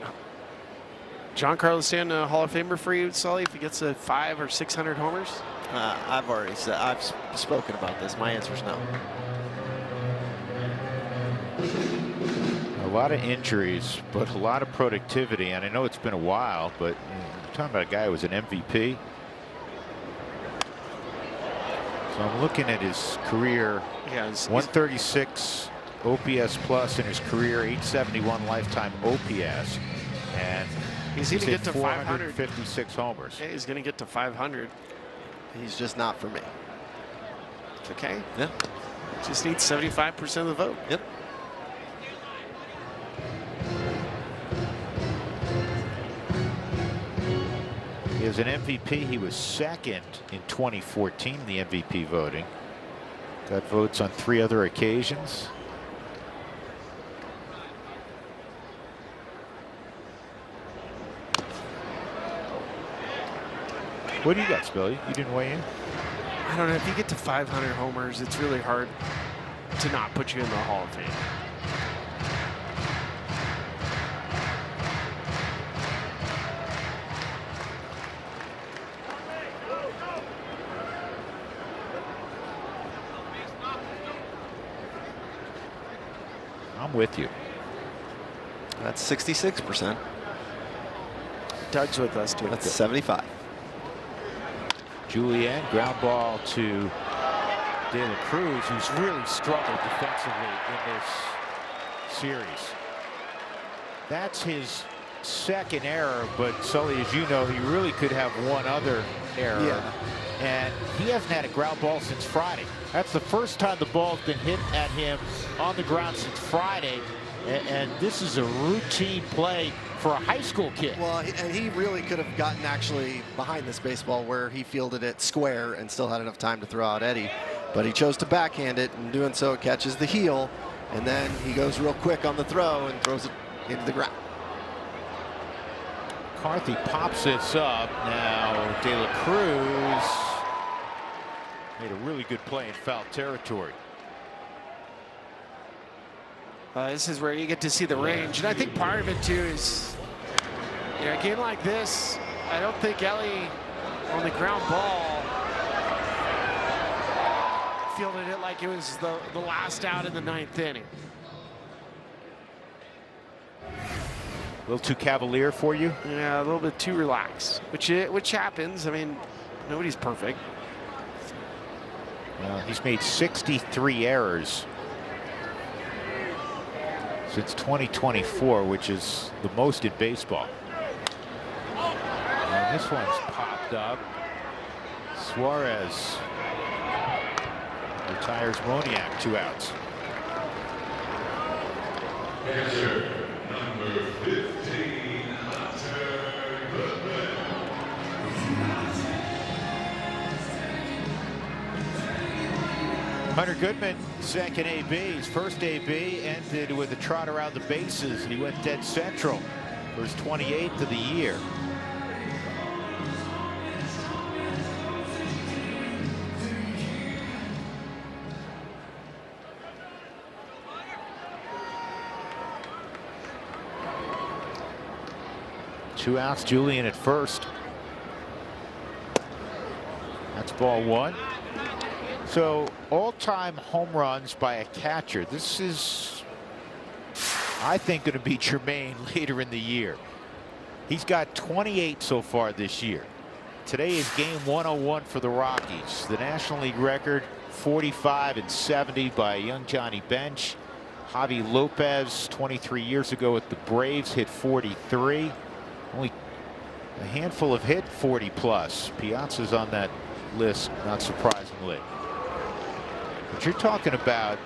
Giancarlo Stanton, a Hall of Famer for you, Sully, if he gets a 500 or 600 homers? I've already said, I've spoken about this. My answer is no. A lot of injuries, but a lot of productivity. And I know it's been a while, but you're talking about a guy who was an MVP. So I'm looking at his career. Yeah, 136 OPS plus in his career, 871 lifetime OPS, and he's going to get to 456 homers. Yeah, he's going to get to 500. He's just not for me. It's okay. Yeah. Just needs 75% of the vote. Yep. He was an MVP. He was second in 2014, the MVP voting. Got votes on 3 other occasions. What do you got, Spilly? You didn't weigh in? I don't know. If you get to 500 homers, it's really hard to not put you in the Hall of Fame. I'm with you. That's 66%. Doug's with us, too. That's 75. Julian, ground ball to De La Cruz, who's really struggled defensively in this series. That's his second error, but Sully, as you know, he really could have one other error. Yeah. And he hasn't had a ground ball since Friday. That's the first time the ball's been hit at him on the ground since Friday. And this is a routine play for a high school kid. Well, and he really could have gotten actually behind this baseball where he fielded it square and still had enough time to throw out Eddie. But he chose to backhand it, and doing so it catches the heel. And then he goes real quick on the throw and throws it into the ground. McCarthy pops this up. Now De La Cruz made a really good play in foul territory. This is where you get to see the range. And I think part of it, too, is, you know, a game like this, I don't think Ellie on the ground ball fielded it like it was the last out in the 9th inning. A little too cavalier for you? Yeah, a little bit too relaxed, which happens. I mean, nobody's perfect. Well, he's made 63 errors since 2024, which is the most in baseball. And this one's popped up. Suarez retires Moniak, 2 outs. Answer number 15, Hunter Goodman, second AB. His first AB ended with a trot around the bases, and he went dead central for his 28th of the year. Two outs, Julian at first. That's ball 1. So all-time home runs by a catcher. This is, I think, going to be Jermaine later in the year. He's got 28 so far this year. Today is game 101 for the Rockies. The National League record, 45 and 70 by young Johnny Bench. Javi Lopez, 23 years ago with the Braves, hit 43. Only a handful have hit 40 plus. Piazza's on that list, not surprisingly. But you're talking about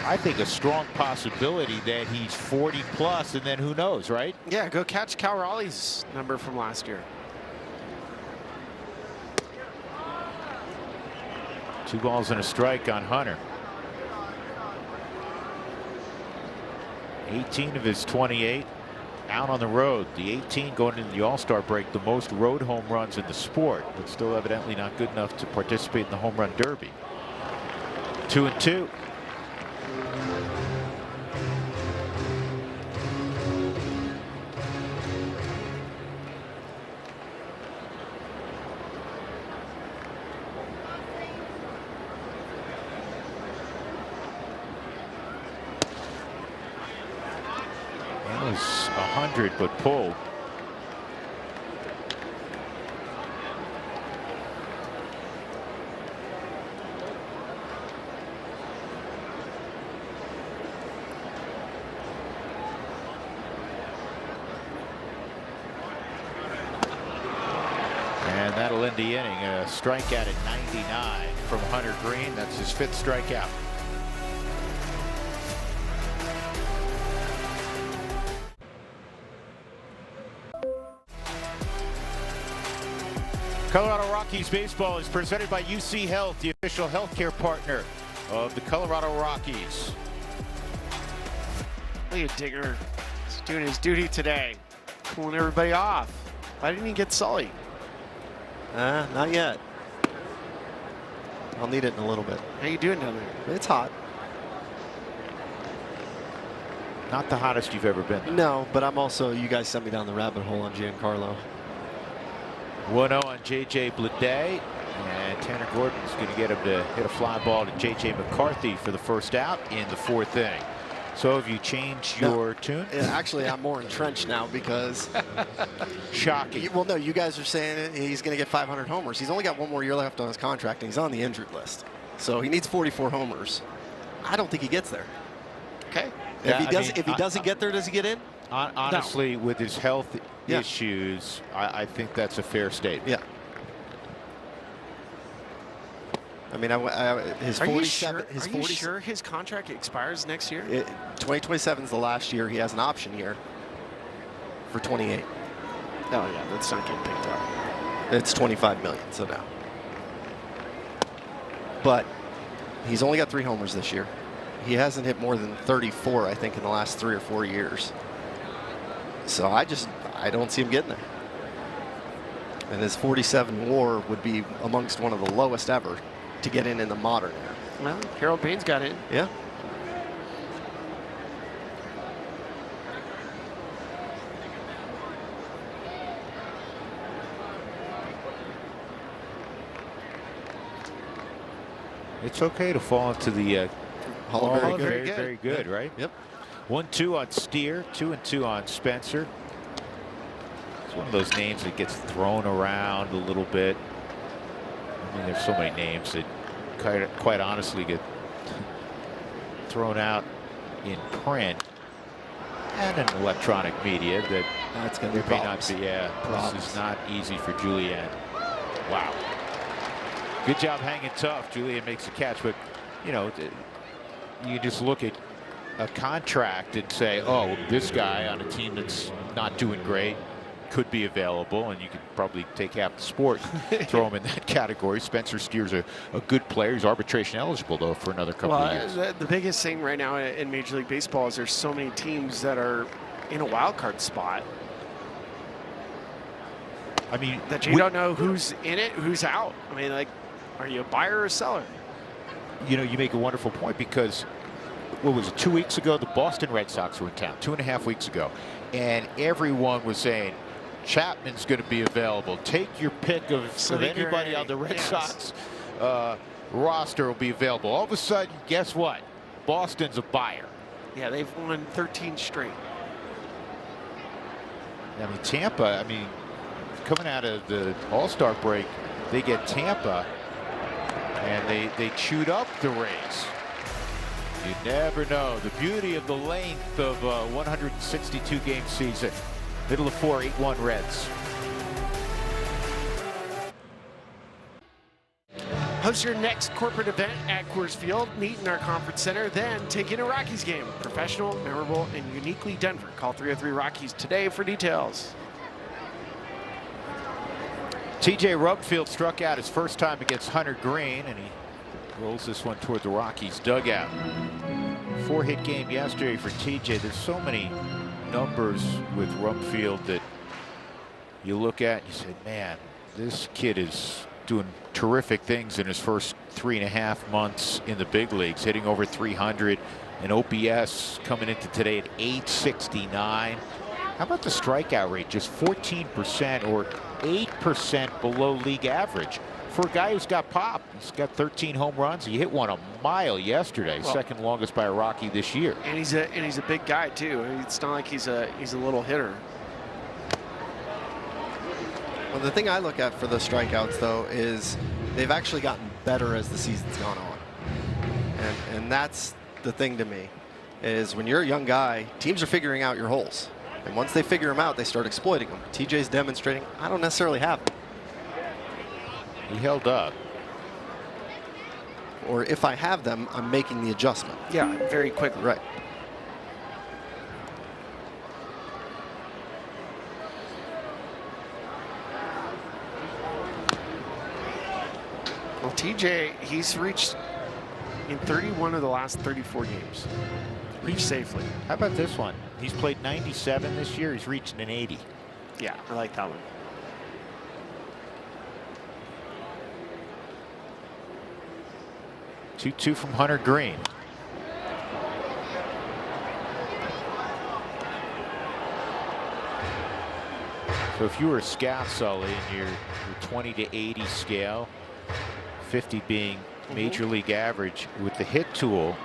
I think a strong possibility that he's 40 plus, and then who knows, right? Yeah, go catch Cal Raleigh's number from last year. 2 balls and a strike on Hunter. 18 of his 28 out on the road. The 18 going into the All-Star break, the most road home runs in the sport, but still evidently not good enough to participate in the home run derby. 2-2. That was 100, but pulled. And that'll end the inning. A strikeout at 99 from Hunter Green. That's his 5th strikeout. Colorado Rockies baseball is presented by UC Health, the official healthcare partner of the Colorado Rockies. Look at Digger. He's doing his duty today, cooling everybody off. Why didn't he get Sully? Not yet. I'll need it in a little bit. How you doing down there? It's hot. Not the hottest you've ever been. No, but I'm also, you guys sent me down the rabbit hole on Giancarlo. 1-0 on J.J. Bleday, and Tanner Gordon's going to get him to hit a fly ball to J.J. McCarthy for the first out in the 4th inning. So have you changed your tune? Yeah, actually, I'm more entrenched now because shocking. Well, no, you guys are saying he's going to get 500 homers. He's only got 1 more year left on his contract, and he's on the injured list. So he needs 44 homers. I don't think he gets there. Okay. Yeah, if he doesn't get there, does he get in? Honestly, with his health issues, I think that's a fair statement. Yeah. I mean, his 47. Are you sure his contract expires next year? 2027 is the last year. He has an option year for 28. Oh yeah, that's not getting picked up. It's 25 million, so no. But he's only got 3 homers this year. He hasn't hit more than 34, I think, in the last 3 or 4 years. So I don't see him getting there. And his 47 WAR would be amongst one of the lowest ever to get in the modern era. Well, Harold Baines got in. Yeah. It's okay to fall into the Hall of Fame. very good, right? Yep. 1-2 on Steer, 2-2 on Spencer. It's one of those names that gets thrown around a little bit. I mean, there's so many names that quite honestly get thrown out in print and in electronic media that that's going to be problems. Not be. Yeah, this is not easy for Julian. Wow. Good job hanging tough. Julian makes a catch, but you know, you just look at a contract and say, oh, this guy on a team that's not doing great could be available, and you could probably take half the sport and throw him in that category. Spencer Steer's a good player. He's arbitration eligible, though, for another couple of years. The biggest thing right now in Major League Baseball is there's so many teams that are in a wild card spot. I mean, that you don't know who's in it, who's out. I mean, like, are you a buyer or a seller? You know, you make a wonderful point because, what was it, 2 weeks ago, the Boston Red Sox were in town, 2.5 weeks ago, and everyone was saying, Chapman's going to be available. Take your pick of anybody on the Red Sox roster will be available. All of a sudden, guess what? Boston's a buyer. Yeah, they've won 13 straight. I mean, Tampa, I mean, coming out of the All-Star break, they get Tampa, and they chewed up the Rays. You never know. The beauty of the length of a 162-game season. Middle of 4, 8-1 Reds. Host your next corporate event at Coors Field, meet in our conference center, then take in a Rockies game. Professional, memorable, and uniquely Denver. Call 303 Rockies today for details. TJ Rubfield struck out his first time against Hunter Green, and he rolls this one toward the Rockies dugout. 4-hit game yesterday for TJ. There's so many numbers with Rubfield that you look at and you say, man, this kid is doing terrific things in his first 3.5 months in the big leagues, hitting over 300, and OPS coming into today at 869. How about the strikeout rate? Just 14%, or 8% below league average for a guy who's got pop. He's got 13 home runs. He hit one a mile yesterday, second longest by a Rocky this year. And he's a big guy too. It's not like he's a little hitter. Well, the thing I look at for the strikeouts, though, is they've actually gotten better as the season's gone on. And that's the thing to me, is when you're a young guy, teams are figuring out your holes. And once they figure them out, they start exploiting them. TJ's demonstrating, I don't necessarily have them. He held up. Or if I have them, I'm making the adjustment. Yeah, very quickly. Right. Well, TJ, he's reached in 31 of the last 34 games. Reached safely. How about this one? He's played 97 this year. He's reached an 80. Yeah, I like that one. Two from Hunter Green. So if you were a scout, Sully, and your 20 to 80 scale, 50 being major league average, with the hit tool,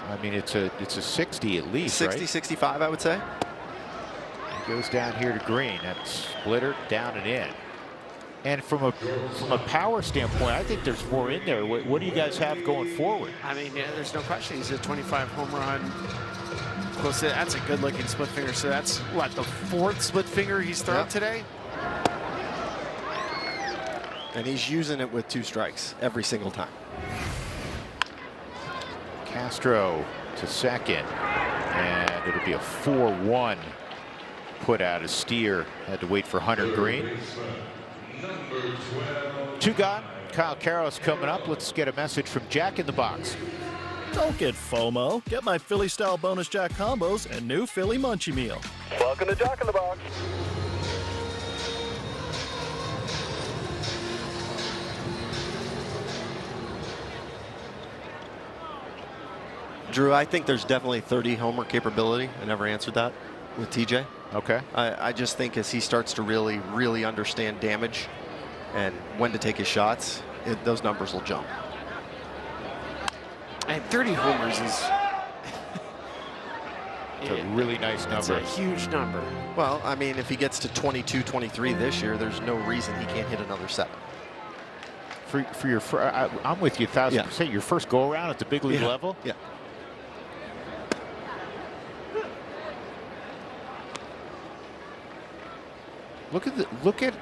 I mean, it's a 60 at least, 60, right? 65, I would say. He goes down here to Green. That's splitter down and in. And from a power standpoint, I think there's more in there. What do you guys have going forward? I mean, yeah, there's no question. He's a 25 home run. Close to, that's a good looking split finger. So that's what, the 4th split finger he's thrown today? And he's using it with 2 strikes every single time. Castro to second, and it'll be a 4-1 put out. A steer had to wait for Hunter Green. 2 gone. Kyle Karros coming up. Let's get a message from Jack in the Box. Don't get FOMO. Get my Philly style bonus Jack combos and new Philly Munchie Meal. Welcome to Jack in the Box. Drew, I think there's definitely 30 homer capability. I never answered that with TJ. Okay. I just think as he starts to really understand damage and when to take his shots, those numbers will jump. And 30 homers is It's a really nice number. It's a huge number. Well, I mean, if he gets to 22, 23 this year, there's no reason he can't hit another 7. For your, I'm with you 1,000%. Your first go around at the big league level. Yeah. Look at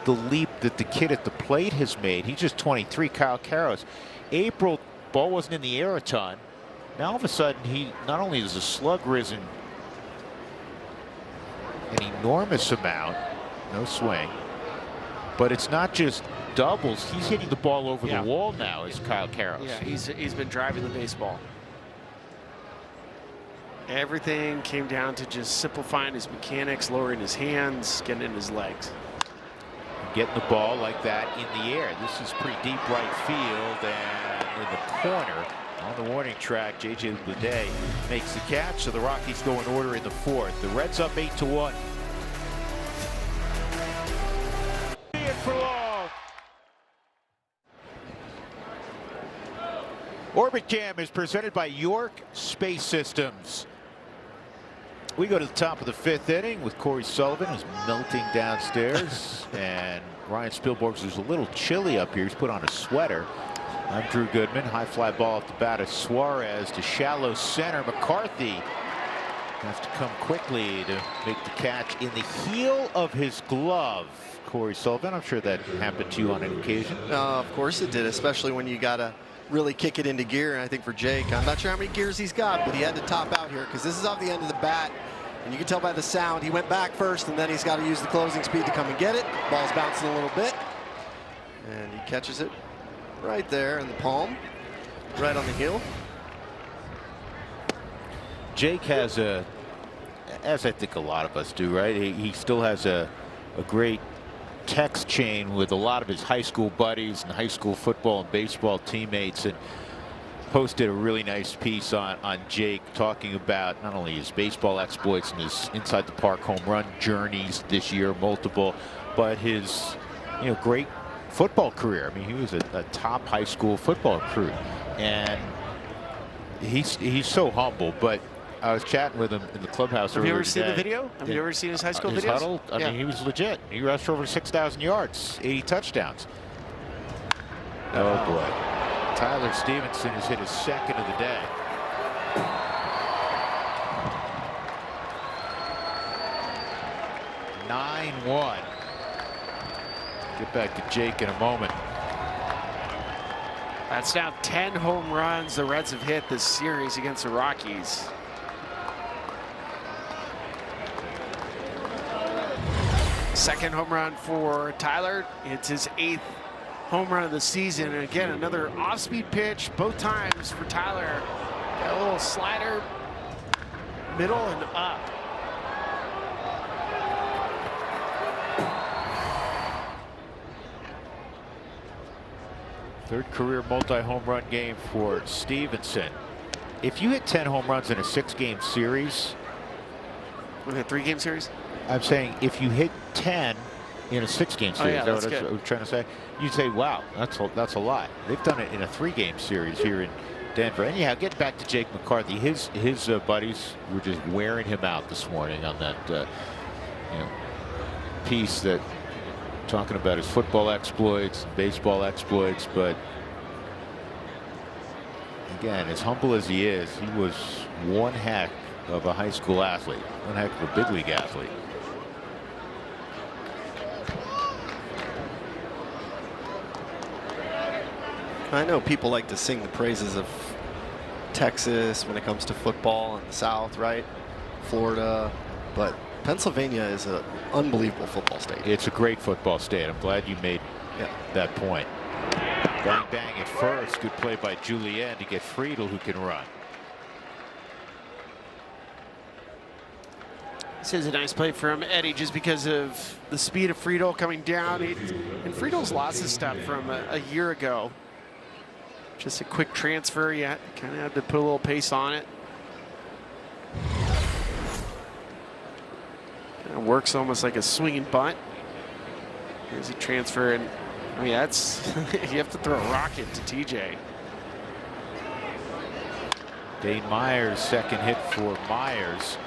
the leap that the kid at the plate has made. He's just 23. Kyle Karros. April, ball wasn't in the air a ton. Now all of a sudden, he not only has a slug risen an enormous amount, no swing, but it's not just doubles. He's hitting the ball over the wall now. Is Kyle Karros? Yeah, he's been driving the baseball. Everything came down to just simplifying his mechanics, lowering his hands, getting in his legs. Getting the ball like that in the air. This is pretty deep right field, and in the corner on the warning track, J.J. Bleday makes the catch, so the Rockies go in order in the 4th. The Reds up 8-1. For long. Orbit Cam is presented by York Space Systems. We go to the top of the 5th inning with Corey Sullivan, who's melting downstairs, and Ryan Spielborgs, who's a little chilly up here. He's put on a sweater. I'm Drew Goodman. High fly ball off the bat of Suarez to shallow center. McCarthy Has to come quickly to make the catch in the heel of his glove. Corey Sullivan, I'm sure that happened to you on an occasion. Of course it did, especially when you got to really kick it into gear. And I think for Jake, I'm not sure how many gears he's got, but he had to top out here because this is off the end of the bat. And you can tell by the sound, he went back first, and then he's got to use the closing speed to come and get it. Ball's bouncing a little bit. And he catches it right there in the palm, right on the heel. Jake has a, as I think a lot of us do, right? He still has a great text chain with a lot of his high school buddies and high school football and baseball teammates, and posted a really nice piece on Jake talking about not only his baseball exploits and his inside the park home run journeys this year, multiple, but his great football career. I mean, he was a top high school football recruit, and he's so humble. But I was chatting with him in the clubhouse earlier today. Have you ever seen the video? Have you ever seen his high school videos? Huddle, I mean, he was legit. He rushed over 6,000 yards, 80 touchdowns. Oh boy. Tyler Stevenson has hit his second of the day. (9-1). Get back to Jake in a moment. That's now 10 home runs the Reds have hit this series against the Rockies. Second home run for Tyler. It's his 8th home run of the season. And again, another off-speed pitch, both times for Tyler. Got a little slider, middle and up. Third career multi-home run game for Stevenson. If you hit 10 home runs in a 6-game series. Was it a 3-game series? I'm saying if you hit 10 in a 6-game series, oh, yeah, that's what I was trying to say. You'd say, wow, that's a lot. They've done it in a 3-game series here in Denver. Anyhow, getting back to Jake McCarthy, his buddies were just wearing him out this morning on that piece that talking about his football exploits, baseball exploits, but again, as humble as he is, he was one heck of a high school athlete, one heck of a big league athlete. I know people like to sing the praises of Texas when it comes to football in the South, right? Florida, but Pennsylvania is an unbelievable football state. It's a great football state. I'm glad you made that point. Bang, bang at first. Good play by Julien to get Friedel, who can run. This is a nice play from Eddie just because of the speed of Friedel coming down. And Friedel's lost his stuff from a year ago. Just a quick transfer, yeah, kind of had to put a little pace on it. Kind of works almost like a swinging bunt. Here's a transfer, and I mean, that's, you have to throw a rocket to TJ. Dane Myers, second hit for Myers.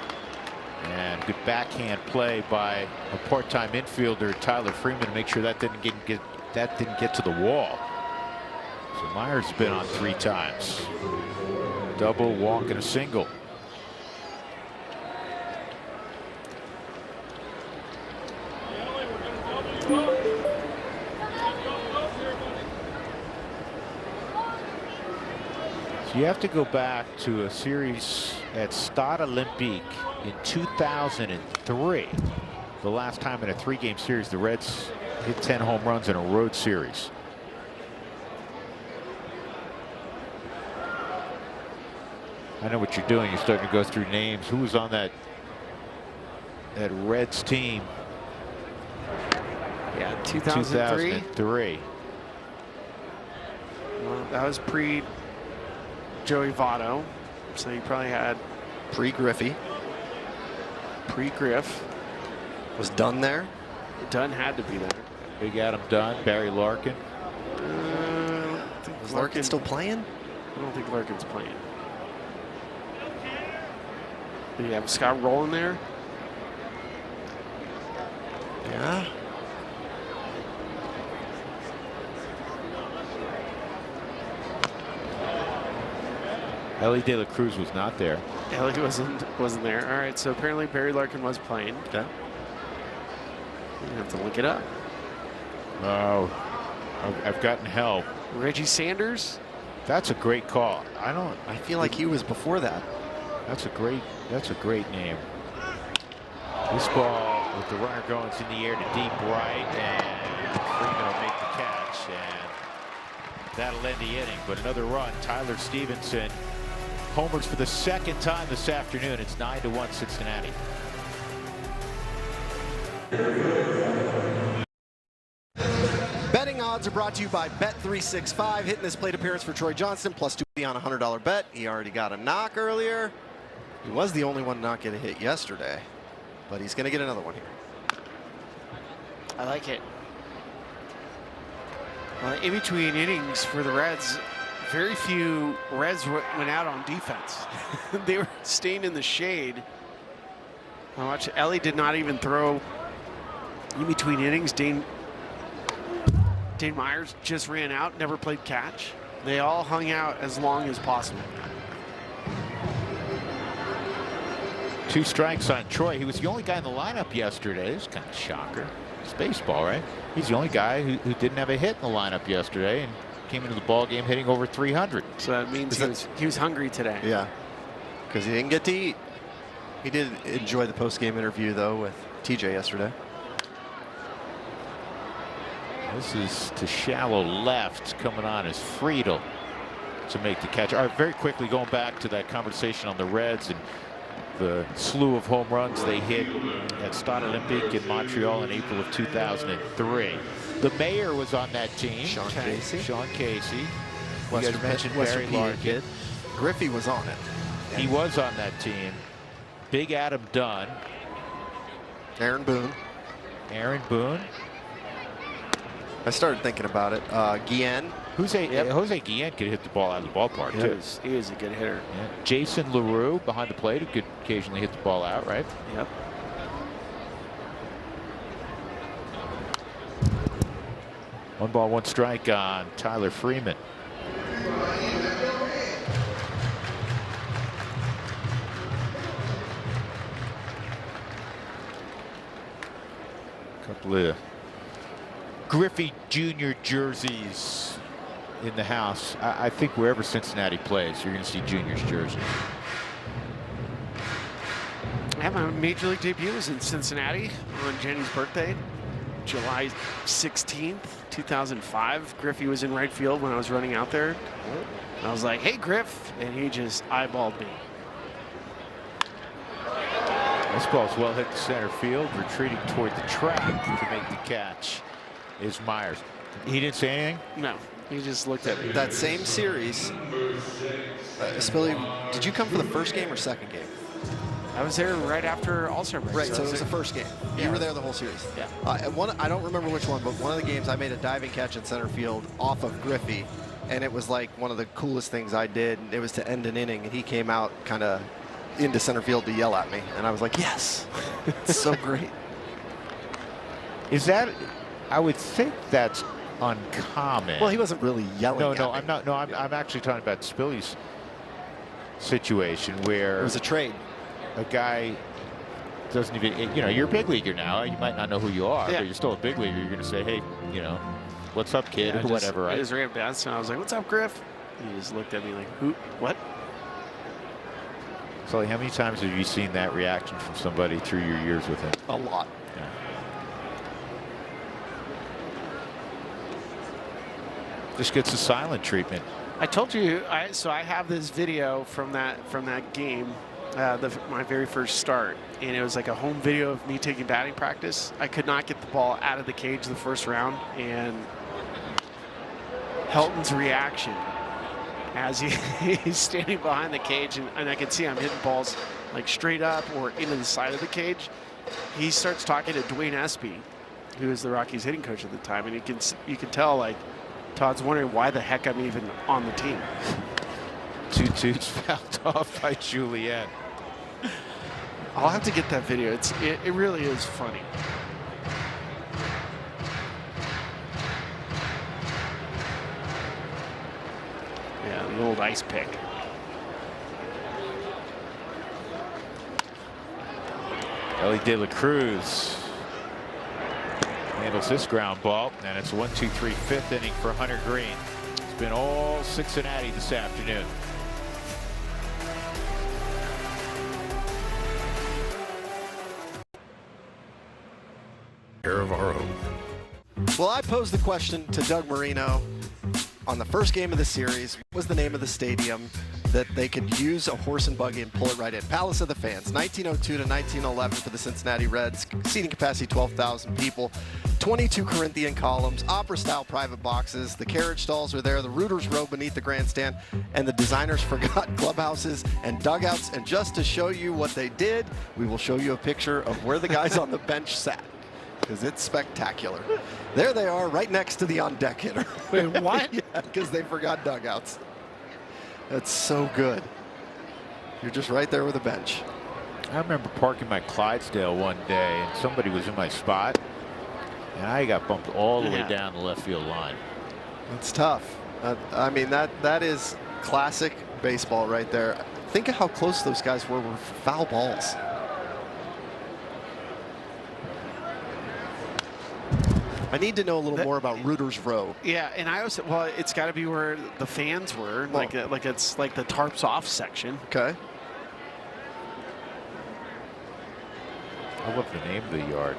And good backhand play by a part-time infielder, Tyler Freeman, to make sure that didn't get to the wall. So Myers has been on 3 times. Double, walk, and a single. So you have to go back to a series at Stade Olympique in 2003. The last time in a 3-game series the Reds hit 10 home runs in a road series. I know what you're doing. You're starting to go through names. Who was on that Reds team? Yeah, 2003. 2003. Well, that was pre Joey Votto, so you probably had Pre-Griffey. Pre-Griff. Was Dunn there? Dunn had to be there. Big Adam Dunn, Barry Larkin. Was Larkin still playing? I don't think Larkin's playing. Do you have Scott Rowland there? Yeah. Ellie De La Cruz was not there. Ellie wasn't there. All right, so apparently Barry Larkin was playing. Okay. You have to look it up. Oh, I've gotten help. Reggie Sanders. That's a great call. I feel like he was before that. That's a great name. This ball with the runner going in the air to deep right, and Freeman will make the catch, and that'll end the inning. But another run. Tyler Stevenson homers for the second time this afternoon. It's 9-1 Cincinnati. Betting odds are brought to you by Bet365. Hitting this plate appearance for Troy Johnston, +250 on a $100 bet. He already got a knock earlier. He was the only one to not get a hit yesterday, but he's going to get another one here. I like it. In between innings for the Reds, very few Reds went out on defense. They were staying in the shade. I watched Ellie did not even throw in between innings. Dane Myers just ran out, never played catch. They all hung out as long as possible. 2 strikes on Troy. He was the only guy in the lineup yesterday. This is kind of a shocker. It's baseball, right? He's the only guy who didn't have a hit in the lineup yesterday and came into the ball game hitting over 300. So that means he was hungry today. Yeah, because he didn't get to eat. He did enjoy the post-game interview, though, with TJ yesterday. This is to shallow left. Coming on is Friedel to make the catch. All right, very quickly going back to that conversation on the Reds and the slew of home runs they hit at Stade Olympique in Montreal in April of 2003. The mayor was on that team. Sean Casey. Sean Casey. You Western guys mentioned Western Barry PA Larkin. kid. Griffey was on it. He was on that team. Big Adam Dunn. Aaron Boone. Aaron Boone. I started thinking about it. Guillen. Jose Guillen could hit the ball out of the ballpark, too. He is a good hitter. Yeah. Jason LaRue behind the plate, who could occasionally hit the ball out, right? Yep. One ball, one strike on Tyler Freeman. Couple of Griffey Jr. jerseys in the house. I think wherever Cincinnati plays, you're going to see Junior's jersey. Yeah, my major league debut was in Cincinnati on Jenny's birthday, July 16th, 2005. Griffey was in right field when I was running out there. I was like, "Hey, Griff," and he just eyeballed me. This ball's well hit to center field, retreating toward the track to make the catch is Myers. He didn't say anything? No, he just looked at me. That same series, Spilly, did you come for the first game or second game? I was there right after All-Star break. Right, so it was the first game. Yeah. You were there the whole series. Yeah. I don't remember which one, but one of the games I made a diving catch in center field off of Griffey, and it was like one of the coolest things I did. It was to end an inning, and he came out kind of into center field to yell at me, and I was like, yes, it's so great. Is that? I would think that's uncommon. Well, he wasn't really yelling. No, at no, me. I'm not. No, I'm actually talking about Spilly's situation where It was a trade. a guy doesn't even. You know, you're a big leaguer now. You might not know who you are, Yeah. but you're still a big leaguer. You're going to say, hey, you know, what's up, kid, or whatever, I right? just ran up down, and I was like, "What's up, Griff?" He just looked at me like, "Who? What?" Sully, how many times have you seen that reaction from somebody through your years with him? A lot. Yeah. Just gets the silent treatment. I told you, so I have this video from that game, my very first start, and it was like a home video of me taking batting practice. I could not get the ball out of the cage the first round, and Helton's reaction as he's standing behind the cage, and I can see I'm hitting balls like straight up or into the side of the cage. He starts talking to Dwayne Espy, who was the Rockies hitting coach at the time, and you can tell like Todd's wondering why the heck I'm even on the team. 2-2's fouled off by Juliet. I'll have to get that video. It really is funny. Yeah, the old ice pick. Ellie De La Cruz handles this ground ball, and it's 1-2-3 fifth inning for Hunter Green. It's been all Cincinnati this afternoon. Care of our own. Well, I posed the question to Doug Marino on the first game of the series. What was the name of the stadium that they could use a horse and buggy and pull it right in? Palace of the Fans, 1902 to 1911 for the Cincinnati Reds. Seating capacity 12,000 people. 22 Corinthian columns, opera-style private boxes. The carriage stalls are there. The Rooters row beneath the grandstand. And the designers forgot clubhouses and dugouts. And just to show you what they did, we will show you a picture of where the guys on the bench sat, because it's spectacular. There they are, right next to the on-deck hitter. Wait, what? Yeah, because they forgot dugouts. That's so good. You're just right there with the bench. I remember parking my Clydesdale one day, and somebody was in my spot, and I got bumped all the way down the left field line. It's tough. I mean, that is classic baseball right there. Think of how close those guys were with foul balls. I need to know a little more about Rooters Row. Yeah, and I also, well, it's got to be where the fans were, like it's like the tarps off section. Okay. I love the name of the yard.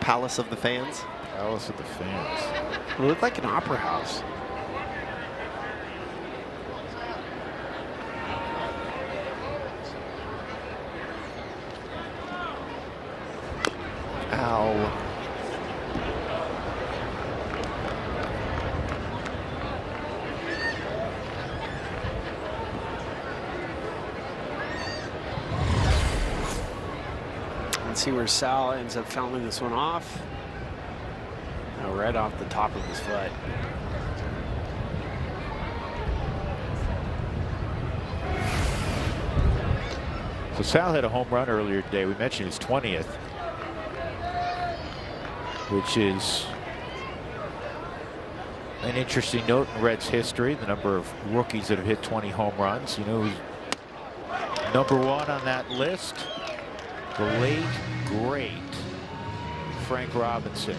Palace of the Fans. Palace of the Fans. It looked like an opera house. Ow. Let's see where Sal ends up fouling this one off. Oh, right off the top of his foot. So Sal hit a home run earlier today. We mentioned his 20th, which is an interesting note in Reds history. The number of rookies that have hit 20 home runs. You know who's number one on that list? The late, great Frank Robinson.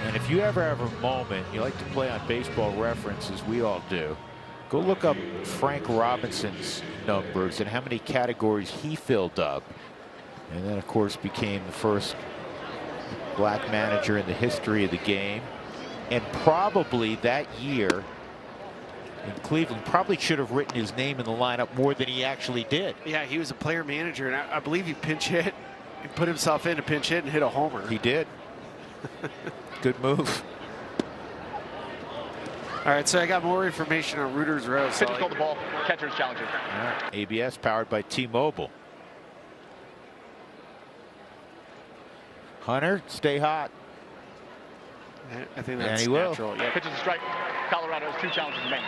And if you ever have a moment, you like to play on Baseball Reference, as we all do, go look up Frank Robinson's numbers and how many categories he filled up. And then, of course, became the first black manager in the history of the game. And probably that year in Cleveland probably should have written his name in the lineup more than he actually did. Yeah, he was a player manager, and I believe he pinch hit. He put himself in a pinch hit and hit a homer. He did. Good move. All right, so I got more information on Rooters Row. So Pitcher's called the ball. Catcher's challenging. Yeah, ABS powered by T-Mobile. Hunter, stay hot. I think that's and he natural. will. Yeah. Pitches a strike. Colorado has 2 challenges remaining.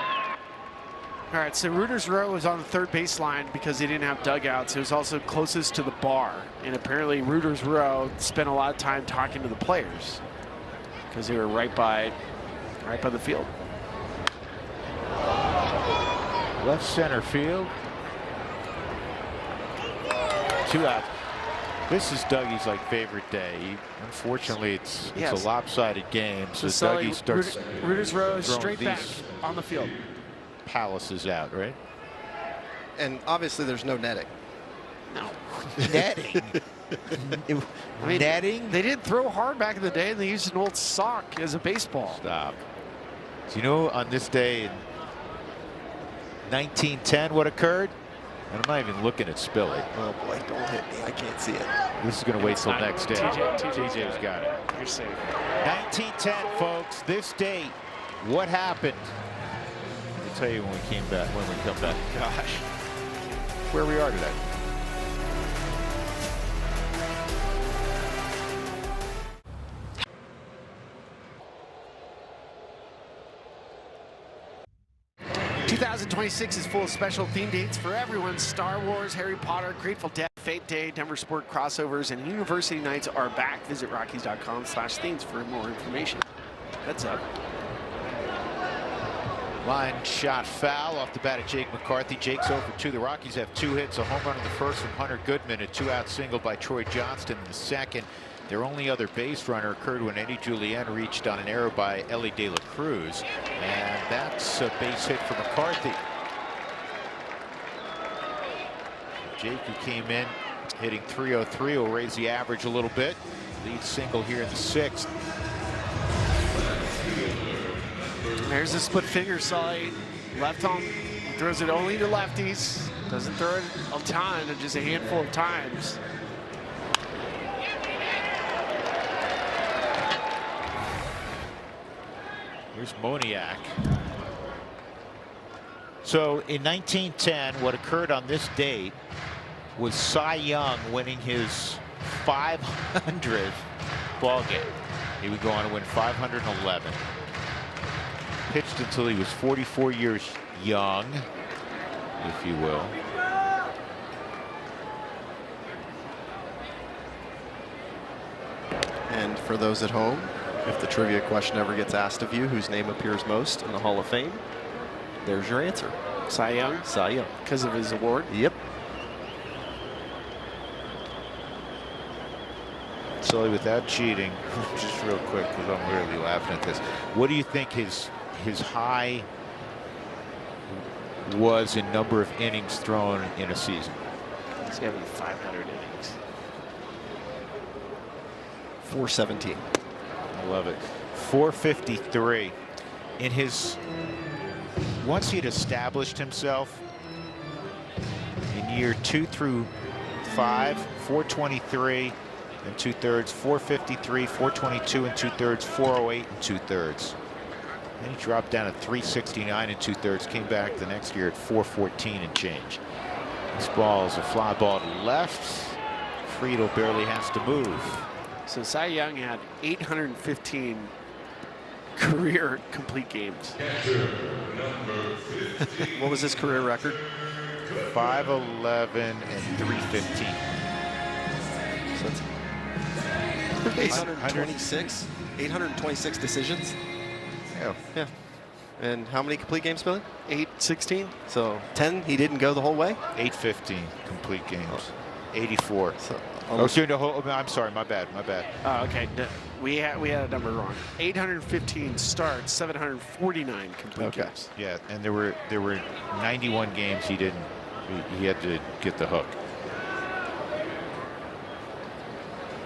All right, so Rooters Row was on the third baseline because they didn't have dugouts. It was also closest to the bar, and apparently Rooters Row spent a lot of time talking to the players because they were right by the field. Left center field. 2 out. This is Dougie's favorite day. Unfortunately, it's a lopsided game, so Dougie starts. Rooters Row is throwing straight back these on the field. Palaces out, right? And obviously there's no netting. No. Netting. I mean, netting? They didn't throw hard back in the day, and they used an old sock as a baseball. Stop. Do you know on this day in 1910 what occurred? And I'm not even looking at Spilly. Oh boy, don't hit me. I can't see it. This is going to wait till next day. TJ's got it. You're safe. 1910, folks. This date. What happened? I'll tell you when we come back. Gosh. Where we are today. '26 is full of special theme dates for everyone. Star Wars, Harry Potter, Grateful Dead, Fate Day, Denver Sport crossovers, and University Nights are back. Visit Rockies.com/themes for more information. Heads up. Line shot foul off the bat of Jake McCarthy. Jake's over 2. The Rockies have 2 hits, a home run in the first from Hunter Goodman, a 2-out single by Troy Johnston in the second. Their only other base runner occurred when Eddie Julian reached on an error by Ellie De La Cruz, and that's a base hit for McCarthy. Jake, who came in hitting .303, will raise the average a little bit. Lead single here in the 6th. There's a split finger, Sully. Left home, throws it only to lefties. Doesn't throw it a ton, just a handful of times. Here's Moniak. So in 1910, what occurred on this date was Cy Young winning his 500th ball game. He would go on to win 511. Pitched until he was 44 years young, if you will. And for those at home, if the trivia question ever gets asked of you, whose name appears most in the Hall of Fame, there's your answer. Cy Young? Cy Young. Because of his award? Yep. Sully, without cheating, just real quick, because I'm really laughing at this. What do you think his high was in number of innings thrown in a season? He's having 500 innings. 417. I love it. 453. In his, once he'd established himself in year 2 through 5, 423 and 2/3, 453, 422 and 2/3, 408 and 2/3. Then he dropped down to 369 and 2/3, came back the next year at 414 and change. This ball is a fly ball to left. Friedel barely has to move. So Cy Young had 815 career complete games. What was his career record? 511 and 315. So it's 826 decisions. Yeah. Yeah. And how many complete games, Billy? 816. So 10, he didn't go the whole way? 815 complete games. 84. So I'm sorry, my bad. Oh, okay. No, we had a number wrong. 815 starts, 749 complete games. Yeah, and there were 91 games he didn't. He had to get the hook.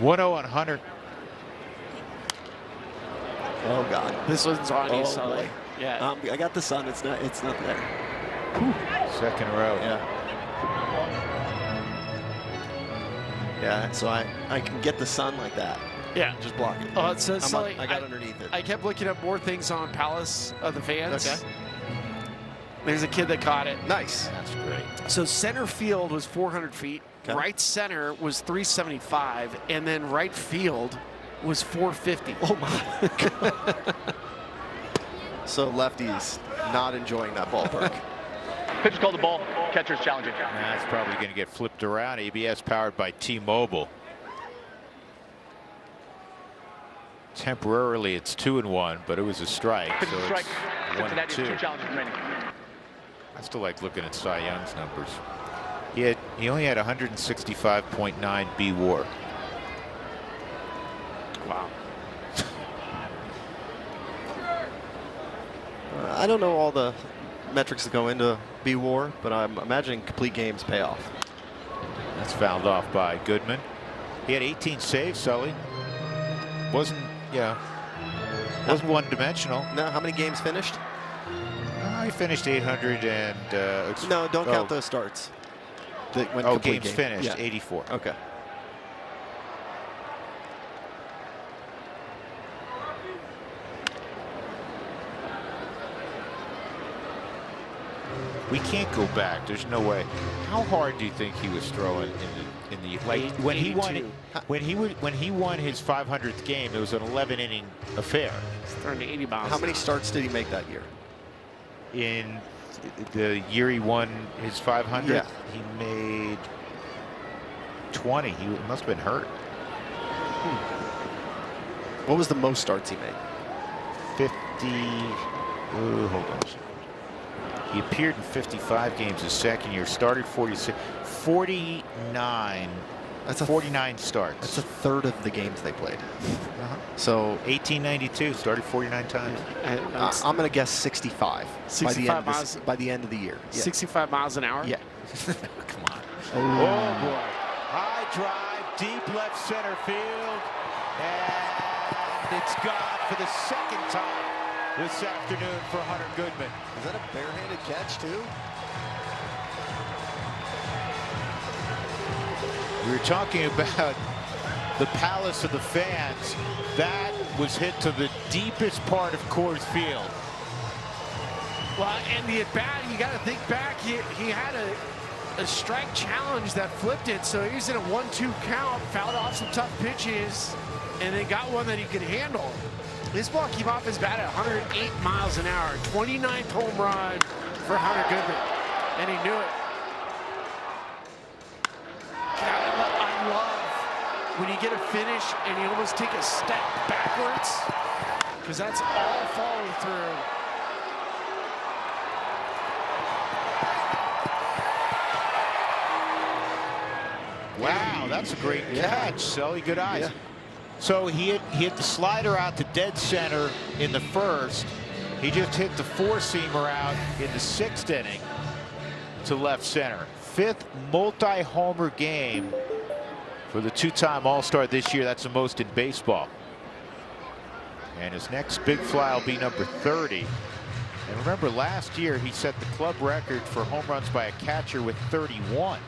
1-0 on Hunter. Oh God. This one's on you, Oh, Sully. boy. Yeah. I got the sun. It's not there. Second row. Yeah. Yeah. So I can get the sun like that. Yeah. Just block it. Oh, so Sully, I got underneath it. I kept looking up more things on Palace of the Fans. Okay. There's a kid that caught it. Nice. That's great. So center field was 400 feet. Okay. Right center was 375, and then right field was 450. Oh my God. So lefties not enjoying that ballpark. Pitch called the ball. Catcher's challenging. That's probably going to get flipped around. ABS powered by T-Mobile. Temporarily, it's 2-1, but it was a strike. Pitch So strike. it's Cincinnati, 2 1-2. challenges remaining. I still like looking at Cy Young's numbers. He only had 165.9 B WAR. Wow. I don't know all the metrics that go into B-WAR, but I'm imagining complete games pay off. That's fouled off by Goodman. He had 18 saves, Sully. Wasn't one-dimensional. No, how many games finished? He finished 800 and... No, don't count those starts. Games finished, yeah. 84. Okay. We can't go back. There's no way. How hard do you think he was throwing in the like when he won it, when he won his 500th game? It was an 11-inning affair. He's throwing 80 miles. How many starts did he make that year? In the year he won his 500th, Yeah. he made 20. He must have been hurt. What was the most starts he made? 50. Ooh, hold on a second. He appeared in 55 games his second year, started 49 starts. That's a third of the games they played. So 1892, started 49 times. I'm going to guess 65. 65 miles by the end of the year. Yeah. 65 miles an hour. Yeah. Come on. Oh boy. High drive, deep left center field. And it's gone for the second time this afternoon for Hunter Goodman. Is that a barehanded catch too? We were talking about the palace of the fans. That was hit to the deepest part of Coors Field. Well, and the at bat, you got to think back. He had a strike challenge that flipped it, so he was in a 1-2 count, fouled off some tough pitches, and then got one that he could handle. This ball came off his bat at 108 miles an hour, 29th home run for Hunter Goodman, and he knew it. I love when you get a finish and you almost take a step backwards, because that's all follow through. Wow, that's a great catch, Sully. Good eyes. Yeah. So he hit the slider out to dead center in the first. He just hit the four-seamer out in the 6th inning to left center. 5th multi-homer game for the two-time All-Star this year. That's the most in baseball. And his next big fly will be number 30. And remember, last year he set the club record for home runs by a catcher with 31.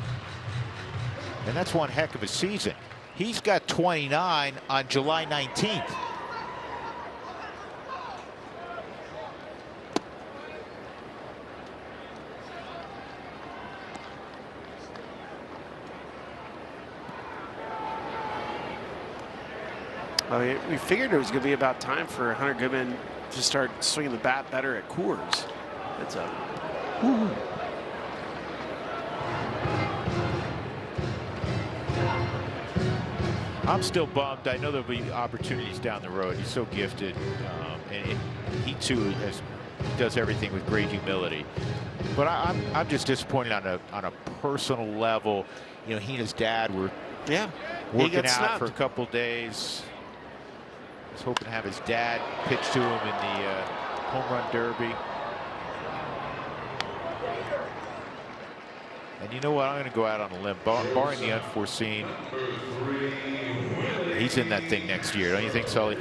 And that's one heck of a season. He's got 29 on July 19th. We figured it was going to be about time for Hunter Goodman to start swinging the bat better at Coors. It's a I'm still bummed. I know there'll be opportunities down the road. He's so gifted, and he too does everything with great humility. But I'm just disappointed on a personal level. You know, he and his dad were working out snubbed for a couple days. I was hoping to have his dad pitch to him in the home run derby. And you know what? I'm going to go out on a limb. Barring the unforeseen, he's in that thing next year. Don't you think, Sully?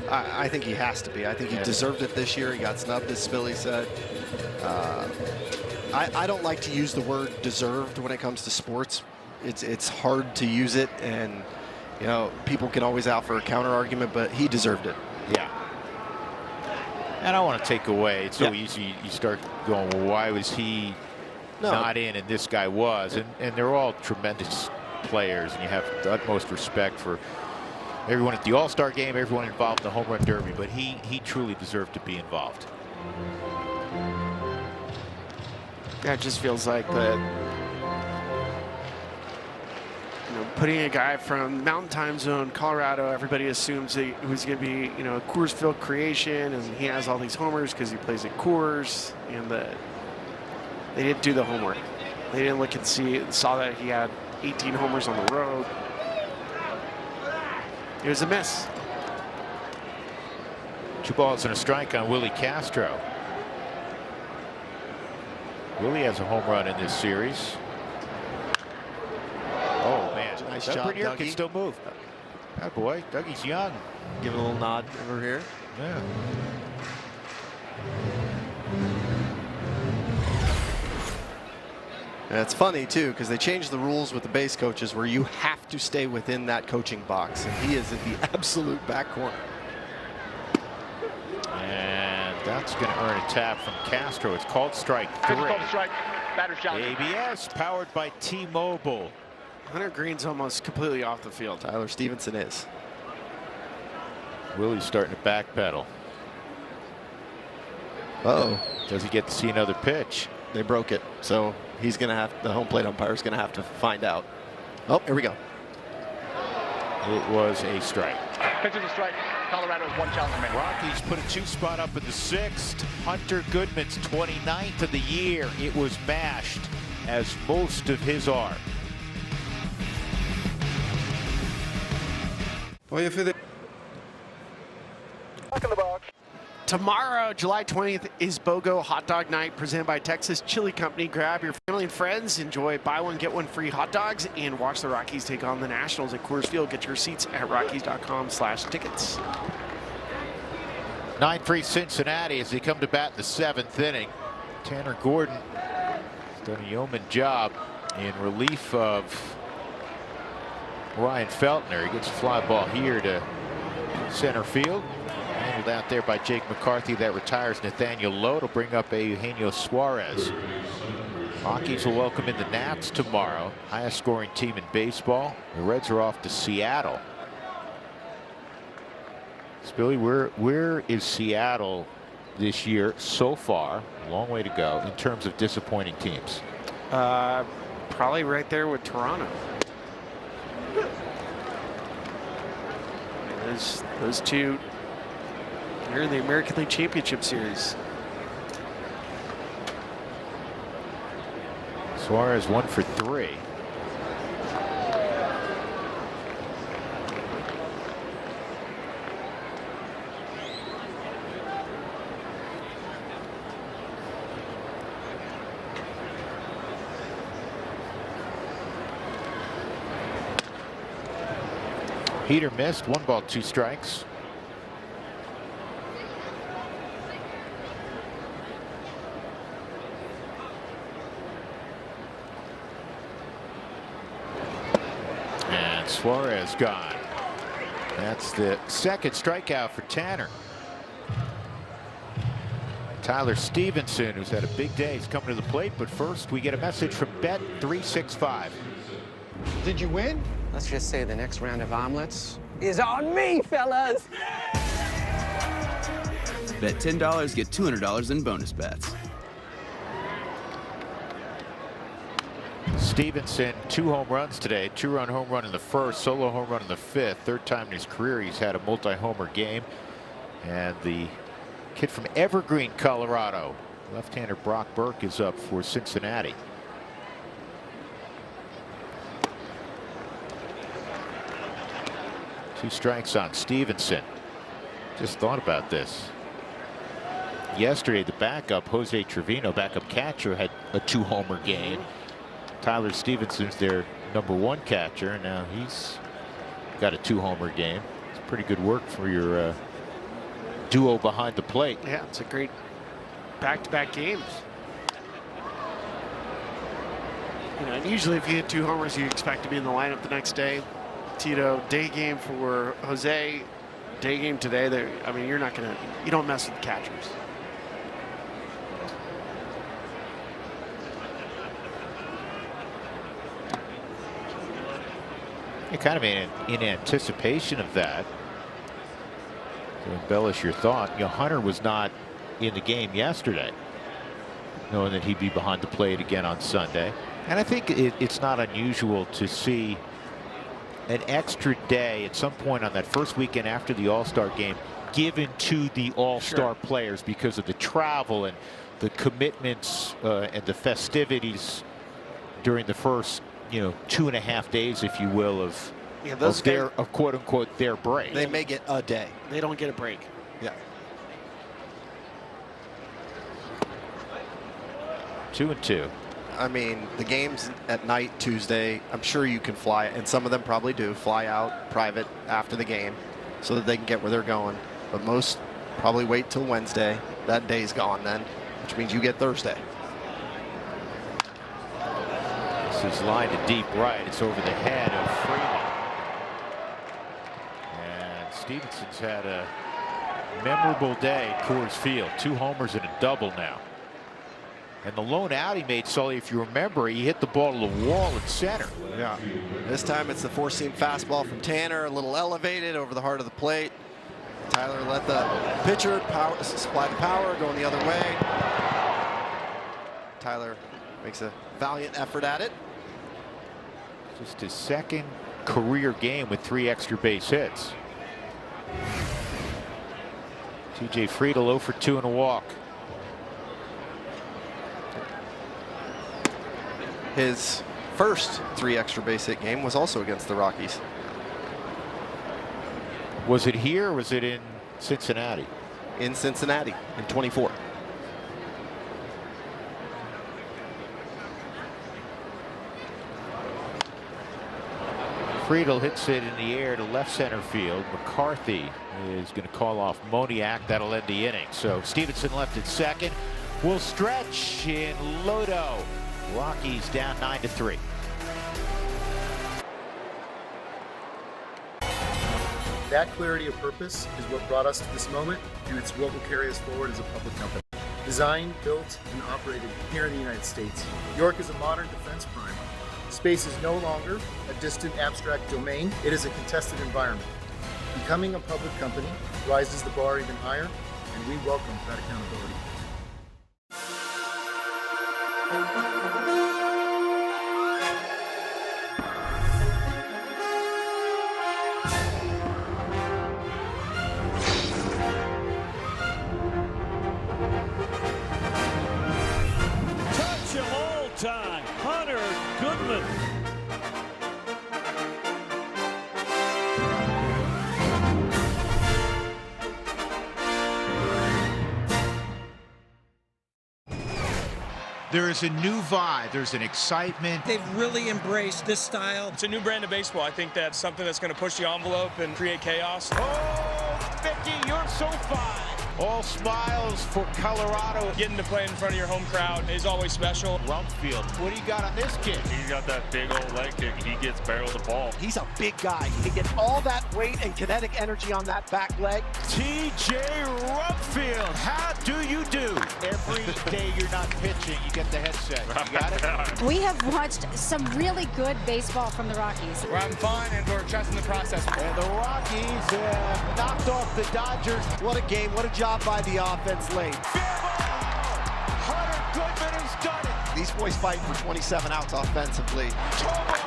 I think he has to be. I think he deserved it this year. He got snubbed, as Spilly said. I don't like to use the word deserved when it comes to sports. It's hard to use it, and you know, people can always out for a counter argument, but he deserved it. Yeah. And I want to take away. It's so easy. You start going, well, why was he not in and this guy was? And they're all tremendous players, and you have the utmost respect for everyone at the All-Star game, everyone involved in the home run derby, but he truly deserved to be involved. Yeah, it just feels like that. You know, putting a guy from Mountain Time Zone, Colorado, everybody assumes that he's going to be, you know, a Coors Field creation, and he has all these homers because he plays at Coors, and they didn't do the homework. They didn't look and saw that he had 18 homers on the road. It was a miss. 2 balls and a strike on Willie Castro. Willie has a home run in this series. Oh man, nice that job, Bernier Dougie. can still move. Oh boy, Dougie's young. Give it a little nod over here. Yeah. And it's funny too, because they changed the rules with the base coaches where you have to stay within that coaching box, and he is in the absolute back corner. And that's going to earn a tap from Castro. It's called strike 3. Pitch called strike. Batter's shot. ABS powered by T-Mobile. Hunter Green's almost completely off the field. Tyler Stevenson is. Willie's starting to backpedal. Uh-oh. Does he get to see another pitch? They broke it, so he's going to have, the home plate umpire's going to have to find out. Oh, here we go. It was a strike. Pitch is a strike. Colorado's one challenge remaining. Rockies put a 2 spot up in the 6th. Hunter Goodman's 29th of the year. It was mashed, as most of his are. Tomorrow, July 20th, is BOGO Hot Dog Night presented by Texas Chili Company. Grab your family and friends, enjoy buy one, get one free hot dogs, and watch the Rockies take on the Nationals at Coors Field. Get your seats at rockies.com/tickets. 9-3 Cincinnati as they come to bat in the 7th inning. Tanner Gordon has done a yeoman job in relief of Ryan Feltner. He gets a fly ball here to center field. Handled out there by Jake McCarthy. That retires Nathaniel Lowe to bring up Eugenio Suarez. Rockies will welcome in the Nats tomorrow. Highest scoring team in baseball. The Reds are off to Seattle. Billy, where is Seattle this year so far? A long way to go in terms of disappointing teams. Probably right there with Toronto. Those two. They're in the American League Championship Series. Suarez 1 for 3. Heater missed. 1 ball, 2 strikes. And Suarez gone. That's the 2nd strikeout for Tanner. Tyler Stevenson, who's had a big day, is coming to the plate. But first, we get a message from Bet365. Did you win? Let's just say the next round of omelets is on me, fellas. Bet $10, get $200 in bonus bets. Stevenson, 2 home runs today. 2-run home run in the 1st, solo home run in the 5th. 3rd time in his career he's had a multi-homer game. And the kid from Evergreen, Colorado, left-hander Brock Burke, is up for Cincinnati. Two strikes on Stevenson. Just thought about this. Yesterday, the backup, Jose Trevino, backup catcher, had a 2-homer game. Tyler Stevenson's their #1 catcher, and now he's got a 2-homer game. It's pretty good work for your duo behind the plate. Yeah, it's a great back-to-back games. You know, and usually if you hit 2 homers, you expect to be in the lineup the next day. Tito, day game for Jose, day game today. I mean, you don't mess with the catchers. Kind of in anticipation of that, to embellish your thought, Hunter was not in the game yesterday, knowing that he'd be behind the plate again on Sunday. And I think it's not unusual to see an extra day at some point on that first weekend after the All-Star game given to the All-Star players because of the travel and the commitments and the festivities during the first 2.5 days, if you will, of quote unquote their break. They may get a day. They don't get a break. Yeah. 2-2. I mean, the games at night Tuesday, I'm sure you can fly, and some of them probably do, fly out private after the game so that they can get where they're going. But most probably wait till Wednesday. That day's gone then, which means you get Thursday. This is lined to deep right. It's over the head of Freeman. And Stevenson's had a memorable day at Coors Field. 2 homers and a double now. And the lone out he made, Sully, if you remember, he hit the ball to the wall in center. Yeah. This time it's the 4-seam fastball from Tanner, a little elevated over the heart of the plate. Tyler let the pitcher supply the power, going the other way. Tyler makes a valiant effort at it. Just his 2nd career game with 3 extra base hits. T.J. Friedel 0 for 2 and a walk. His first 3 extra base hit game was also against the Rockies. Was it here or was it in Cincinnati? In Cincinnati in 24. Friedel hits it in the air to left center field. McCarthy is going to call off Moniak. That'll end the inning. So Stevenson left at second. Will stretch in Lodo. Rockies down 9-3. That clarity of purpose is what brought us to this moment, and it's what will carry us forward as a public company. Designed, built, and operated here in the United States, York is a modern defense prime. Space is no longer a distant, abstract domain. It is a contested environment. Becoming a public company rises the bar even higher, and we welcome that accountability. Touch of all time, Hunter Goodman. There is a new vibe. There's an excitement. They've really embraced this style. It's a new brand of baseball. I think that's something that's going to push the envelope and create chaos. Oh, Mickey, you're so fine. All smiles for Colorado. Getting to play in front of your home crowd is always special. Rumfield, what do you got on this kid? He's got that big old leg kick. He gets barrel the ball. He's a big guy. He can get all that weight and kinetic energy on that back leg. T.J. Rumfield, how do you do? Every day you're not pitching, you get the headset. You got it? We have watched some really good baseball from the Rockies. We're having fun and we're trusting the process. And the Rockies knocked off the Dodgers. What a game. What a job by the offense late. Hunter Goodman has done it. These boys fighting for 27 outs offensively. Toba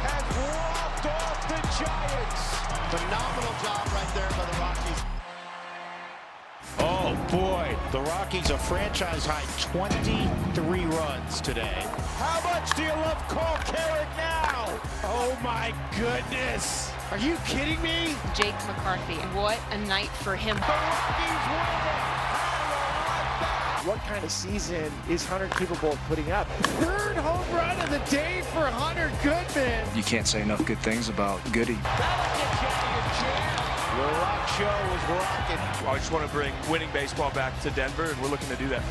has walked off the Giants. Phenomenal job right there by the Rockies. Oh boy, the Rockies a franchise high 23 runs today. How much do you love Carl Carrick now? Oh my goodness. Are you kidding me? Jake McCarthy. What a night for him. The Rockies win it. What kind of season is Hunter capable of putting up? Third home run of the day for Hunter Goodman. You can't say enough good things about Goody. That'll get you out of your chair. The Rock Show was rocking. I just want to bring winning baseball back to Denver, and we're looking to do that.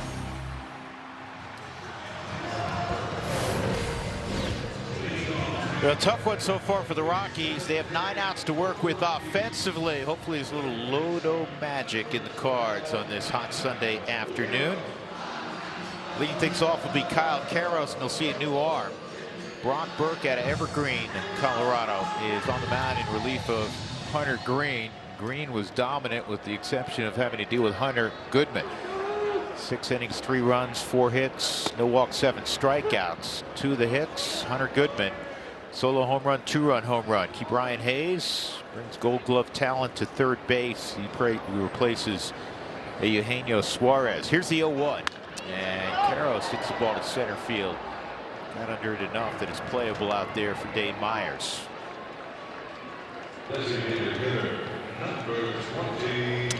A tough one so far for the Rockies. They have 9 outs to work with offensively. Hopefully there's a little Lodo magic in the cards on this hot Sunday afternoon. Leading things off will be Kyle Karros, and they'll see a new arm. Brock Burke out of Evergreen, Colorado, is on the mound in relief of Hunter Green. Green was dominant with the exception of having to deal with Hunter Goodman. 6 innings, 3 runs, 4 hits, no walks, 7 strikeouts. 2 of the hits, Hunter Goodman. Solo home run, 2-run home run. Keep Ryan Hayes, brings Gold Glove talent to third base. He replaces Eugenio Suarez. Here's the 0-1. And Karros hits the ball to center field. Got under it enough that it's playable out there for Dane Myers.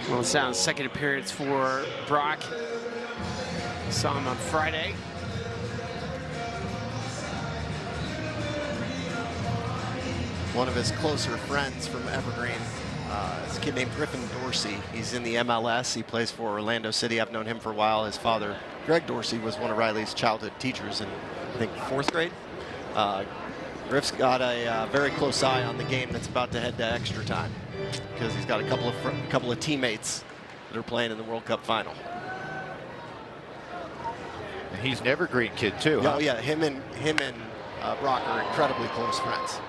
Well, it sounds second appearance for Brock. Saw him on Friday. One of his closer friends from Evergreen is a kid named Griffin Dorsey. He's in the MLS. He plays for Orlando City. I've known him for a while. His father, Greg Dorsey, was one of Riley's childhood teachers in, I think, 4th grade. Griff's got a very close eye on the game that's about to head to extra time because he's got a couple of teammates that are playing in the World Cup final. And he's an Evergreen kid too. Oh yeah, him and Brock are incredibly close friends.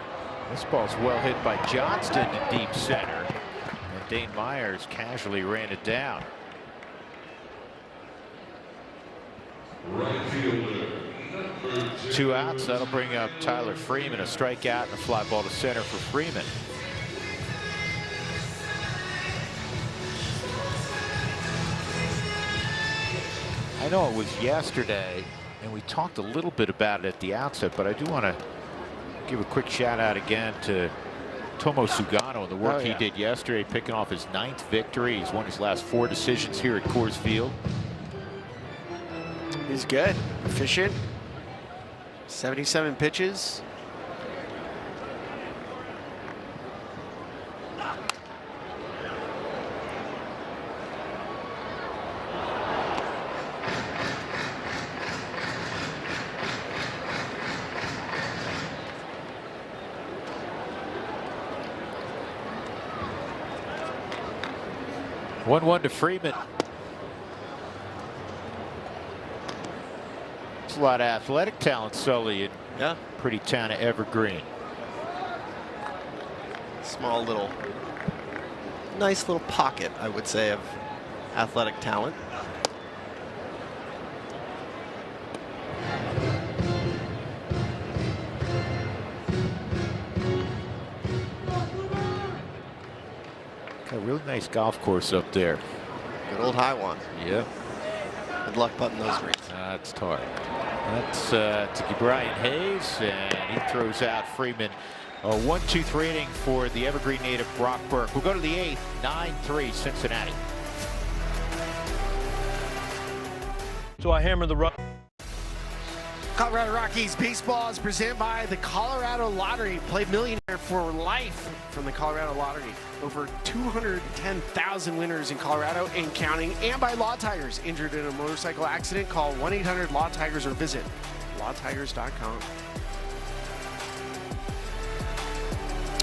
This ball's well hit by Johnston to deep center. And Dane Myers casually ran it down. Right fielder, 2 outs. That'll bring up Tyler Freeman. A strikeout and a fly ball to center for Freeman. I know it was yesterday, and we talked a little bit about it at the outset, but I do want to give a quick shout out again to Tomo Sugano and the work he did yesterday, picking off his 9th victory. He's won his last 4 decisions here at Coors Field. He's good, efficient, 77 pitches. One to Freeman. It's a lot of athletic talent, Sully, in pretty town of Evergreen. Small little, nice little pocket, I would say, of athletic talent. Got a really nice golf course up there. Good old high one. Yeah. Good luck putting those greens. That's hard. That's to Brian Hayes, and he throws out Freeman. A 1-2-3 inning for the Evergreen native Brock Burke. We'll go to the 8th, 9-3 Cincinnati. So I hammer the rock. Colorado Rockies baseball is presented by the Colorado Lottery. Play millionaire for life from the Colorado Lottery. Over 210,000 winners in Colorado and counting. And by Law Tigers. Injured in a motorcycle accident, call 1-800-LAW-TIGERS or visit lawtigers.com.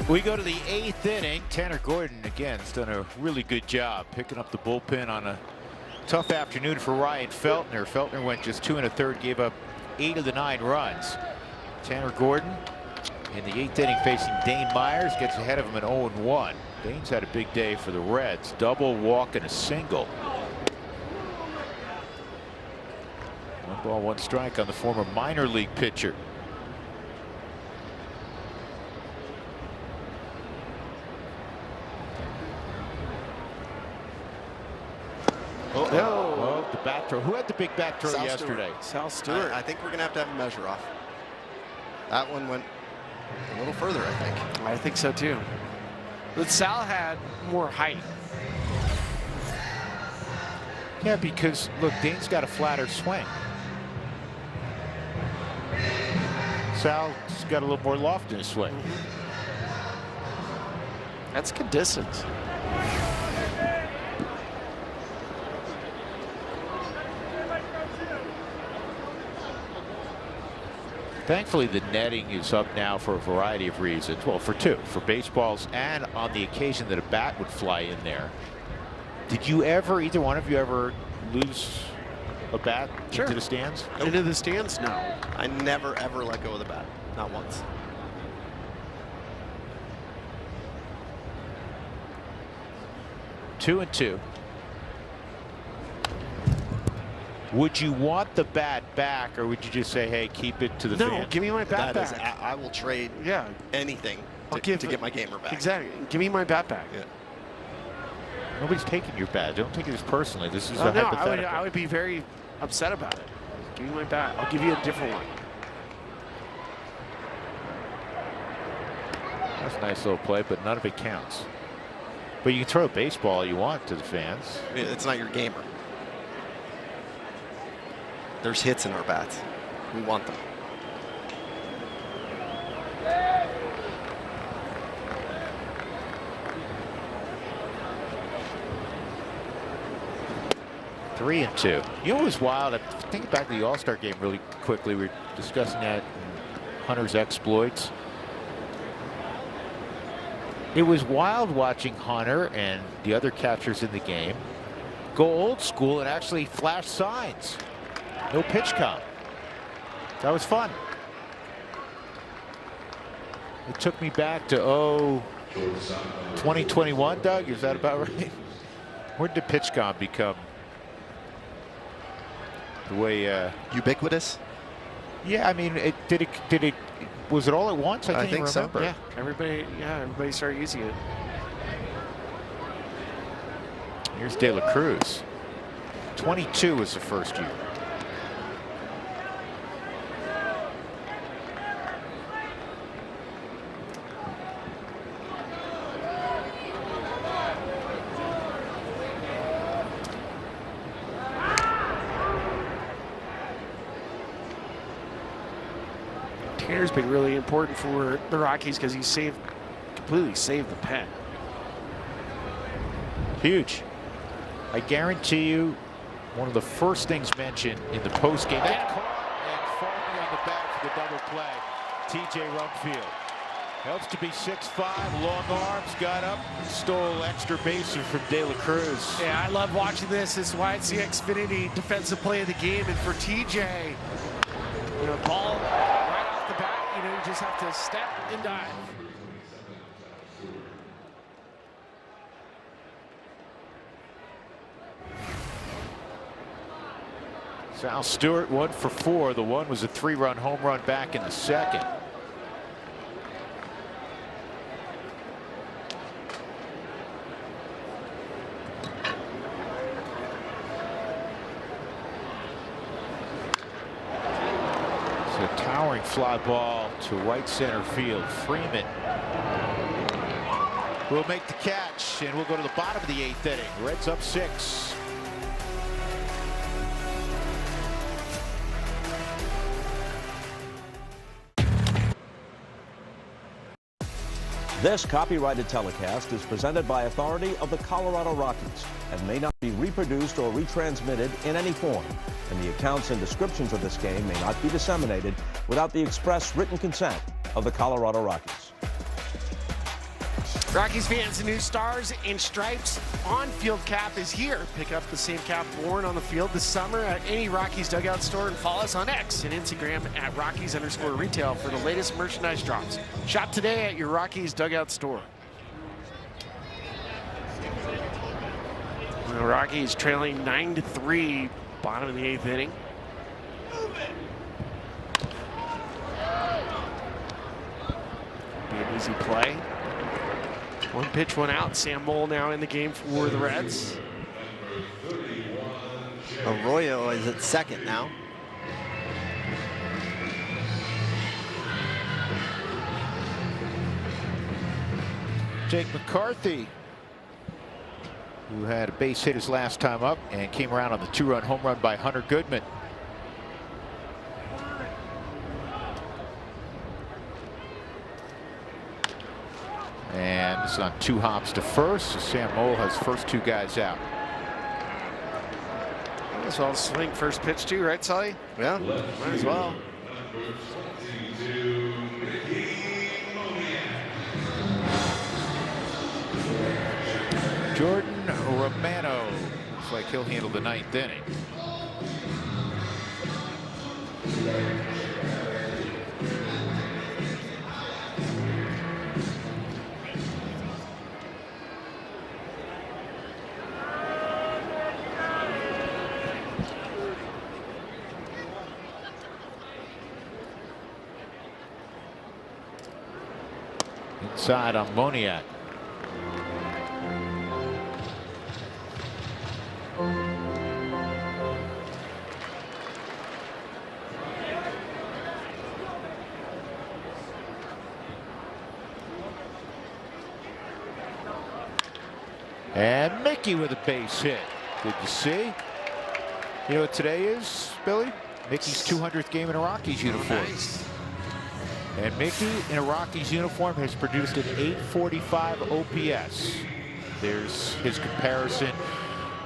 We go to the 8th inning. Tanner Gordon again has done a really good job picking up the bullpen on a tough afternoon for Ryan Feltner. Feltner went just 2 1/3, gave up 8 of the 9 runs. Tanner Gordon in the 8th inning facing Dane Myers, gets ahead of him at 0-1. Dane's had a big day for the Reds. Double, walk, and a single. 1 ball, 1 strike on the former minor league pitcher. Oh, the bat throw. Who had the big bat throw yesterday? Sal Stewart. I think we're going to have a measure off. That one went a little further, I think. I think so too. But Sal had more height. Yeah, because look, Dane's got a flatter swing. Sal's got a little more loft in his swing. That's good distance. Thankfully, the netting is up now for a variety of reasons. Well, for 2, for baseballs and on the occasion that a bat would fly in there. Did you ever, either one of you ever lose a bat into the stands? Into the stands? No. I never, ever let go of the bat. Not once. Two and 2. Would you want the bat back, or would you just say, hey, keep it to the fans? No, give me my bat back. I will trade anything to get my gamer back. Exactly. Give me my bat back. Yeah. Nobody's taking your bat. Don't take this personally. This is a No, hypothetical. I would be very upset about it. Give me my bat. I'll give you a different one. That's a nice little play, but none of it counts. But you can throw a baseball all you want to the fans. It's not your gamer. There's hits in our bats. We want them. Three and 2. You know what was wild? I think back to the All-Star game really quickly. We were discussing that in Hunter's exploits. It was wild watching Hunter and the other catchers in the game go old school and actually flash signs. No pitch count. That was fun. It took me back to 2021, Doug. Is that about right? When did pitch count become the way ubiquitous? Yeah, I mean, did it was it all at once? I can't think even remember. so. Yeah, everybody started using it. Here's De La Cruz. 22 was the first year. Tanner's been really important for the Rockies because he completely saved the pen. Huge. I guarantee you, one of the first things mentioned in the postgame. That caught and falling on the back for the double play. TJ Rumfield helps to be 6'5", long arms, got up, stole extra bases from De La Cruz. Yeah, I love watching this. This is why it's the Xfinity defensive play of the game. And for TJ, ball right off the bat, you just have to step and dive. Sal Stewart 1 for 4. The one was a 3-run home run back in the second. It's a towering fly ball to right center field. Freeman will make the catch, and we'll go to the bottom of the 8th inning. Reds up 6. This copyrighted telecast is presented by authority of the Colorado Rockies and may not be reproduced or retransmitted in any form. And the accounts and descriptions of this game may not be disseminated without the express written consent of the Colorado Rockies. Rockies fans, the new Stars and Stripes on-field cap is here. Pick up the same cap worn on the field this summer at any Rockies dugout store and follow us on X and Instagram at Rockies_retail for the latest merchandise drops. Shop today at your Rockies dugout store. The Rockies trailing 9-3, bottom of the 8th inning. Be an easy play. 1 pitch, 1 out. Sam Moll now in the game for the Reds. Arroyo is at second now. Jake McCarthy, who had a base hit his last time up and came around on the 2-run home run by Hunter Goodman. And it's on 2 hops to first, so Sam Moll has first 2 guys out. Might as well swing first pitch too, right, Sully? Yeah, might as well. Jordan Romano looks like he'll handle the 9th inning. Inside on Moniak. And Mickey with a base hit. Good to see. You know what today is, Billy? Mickey's 200th game in a Rockies uniform. Oh, nice. And Mickey in a Rockies uniform has produced an 845 OPS. There's his comparison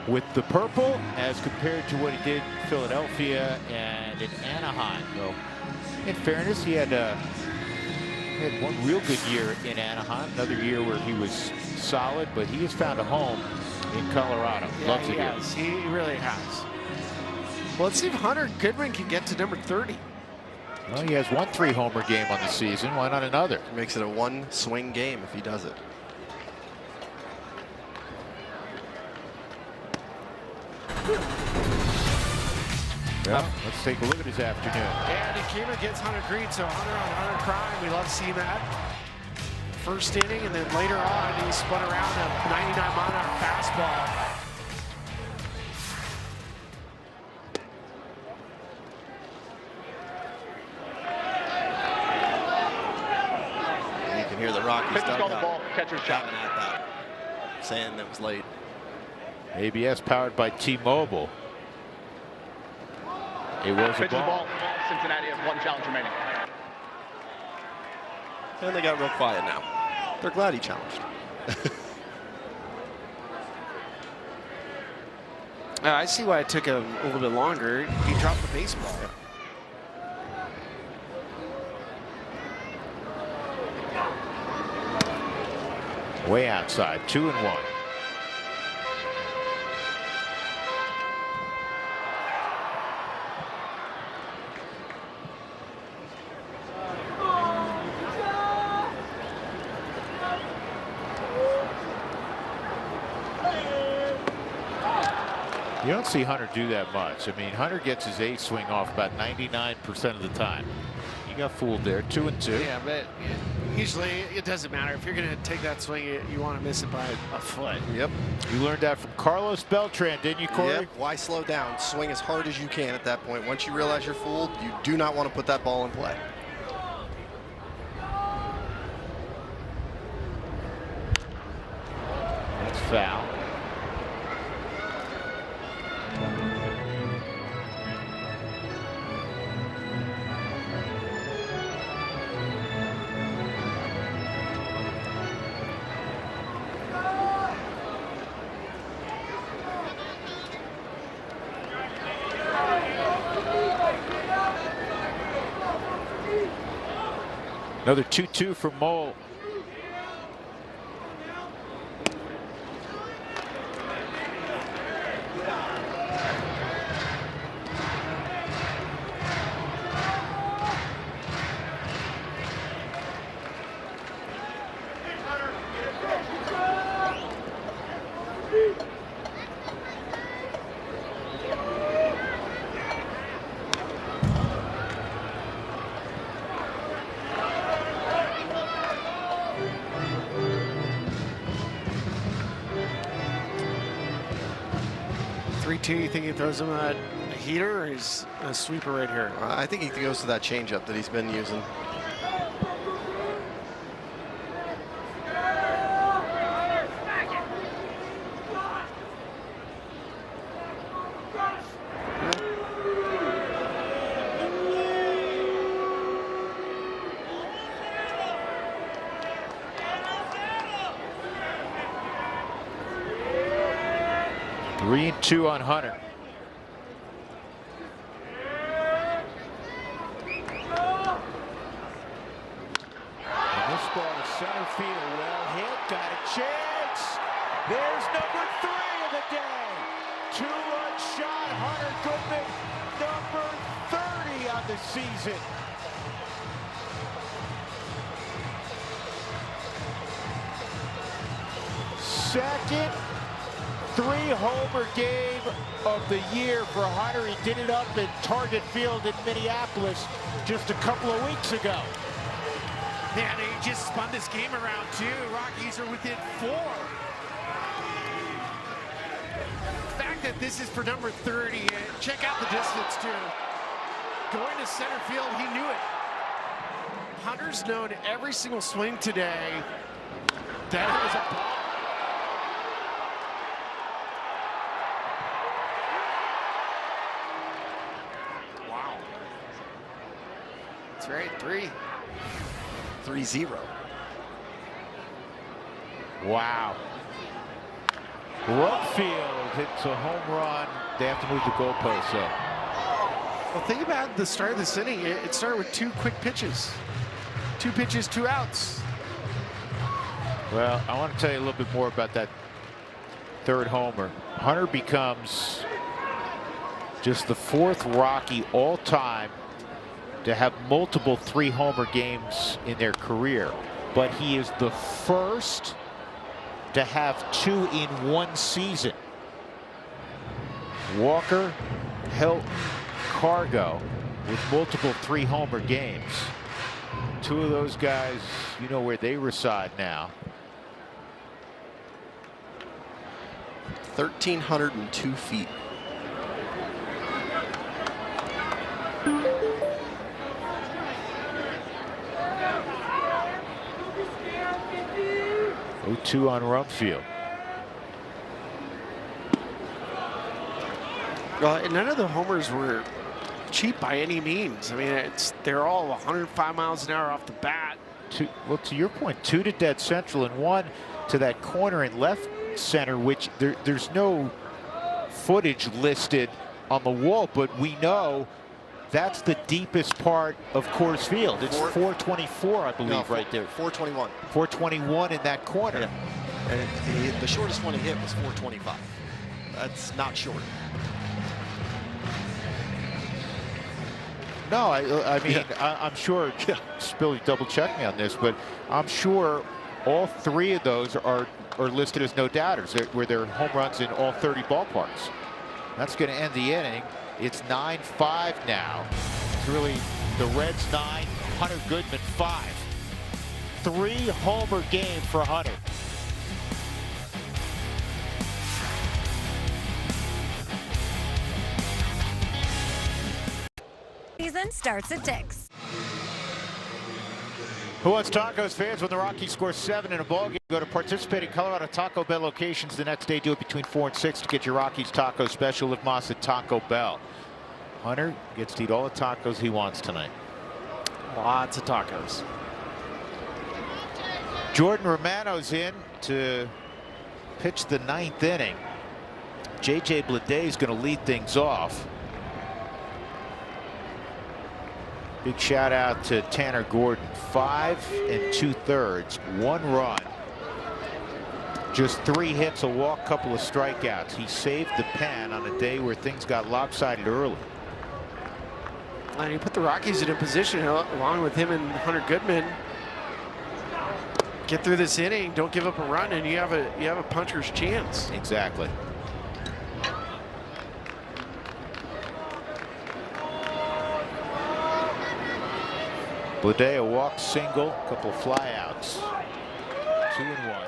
with the purple as compared to what he did in Philadelphia and in Anaheim. Though, in fairness, he had 1 real good year in Anaheim, another year where he was solid, but he has found a home in Colorado. Yeah, Loves it he here. has. He really has. Well, let's see if Hunter Goodman can get to number 30. Well, he has 1 3-homer game on the season. Why not another? Makes it a 1 swing game if he does it. Well, let's take a look at his afternoon. And Ikema gets Hunter Green, so Hunter on Hunter crime. We love seeing that. First inning, and then later on, he spun around a 99-mile-an-hour fastball. You can hear the Rockies Pitcher's called the dugout ball. Catcher's shot. shouting at that, saying that was late. ABS powered by T-Mobile. It was a Pitcher's ball. ball. Cincinnati has 1 challenge remaining. And they got real quiet now. They're glad he challenged. I see why it took him a little bit longer. He dropped the baseball. Way outside, 2-1. You don't see Hunter do that much. I mean, Hunter gets his A swing off about 99% of the time. You got fooled there, 2-2. Yeah, but usually it doesn't matter. If you're going to take that swing, you want to miss it by a foot. Yep. You learned that from Carlos Beltran, didn't you, Corey? Yep. Why slow down? Swing as hard as you can at that point. Once you realize you're fooled, you do not want to put that ball in play. That's foul. Another 2-2 for Mole. You think he throws him a heater or he's a sweeper right here? I think he goes to that changeup that he's been using. Three and 2 on Hunter. And this ball to center field, well hit, got a chance. There's number 3 of the day. 2-run shot, Hunter Goodman, number 30 on the season. Second 3-homer game of the year for Hunter. He did it up in Target Field in Minneapolis just a couple of weeks ago. Man, he just spun this game around too. Rockies are within 4. The fact that this is for number 30, check out the distance too. Going to center field, he knew it. Hunter's known every single swing today that it was a ball. That's right, 3-0. Wow. Rugfield hits a home run. They have to move the goalposts up. Well, think about the start of this inning. It started with 2 quick pitches. 2 pitches, 2 outs. Well, I want to tell you a little bit more about that 3rd homer. Hunter becomes just the 4th Rocky all-time to have multiple 3-homer games in their career, but he is the first to have 2 in one season. Walker, Hilton, Cargo with multiple 3-homer games. 2 of those guys, you know where they reside now. 1,302 feet. Two on Rugfield. Well, none of the homers were cheap by any means. I mean, they're all 105 miles an hour off the bat. well, to your point, 2 to dead central and 1 to that corner in left center, which there's no footage listed on the wall, but we know that's the deepest part of Coors Field. It's 424, I believe, right there. 421. 421 in that corner. Yeah. And the shortest one he hit was 425. That's not short. No, I mean, I'm sure, Spilly double check me on this, but I'm sure all 3 of those are listed as no doubters, where they're home runs in all 30 ballparks. That's going to end the inning. It's 9-5 now. It's really the Reds 9, Hunter Goodman 5. 3-homer game for Hunter. Season starts at 6. Who Wants Tacos fans, when the Rockies score 7 in a ballgame, go to participating Colorado Taco Bell locations the next day. Do it between 4 and 6 to get your Rockies taco special. Live Moss at Taco Bell. Hunter gets to eat all the tacos he wants tonight. Lots of tacos. Jordan Romano's in to pitch the 9th inning. J.J. Bleday is going to lead things off. Big shout out to Tanner Gordon. 5 2/3, 1 run, just 3 hits, a walk, couple of strikeouts. He saved the pen on a day where things got lopsided early. And he put the Rockies in a position, along with him and Hunter Goodman. Get through this inning, don't give up a run, and you have a puncher's chance. Exactly. Bleday, a walk, single, couple of flyouts. 2-1.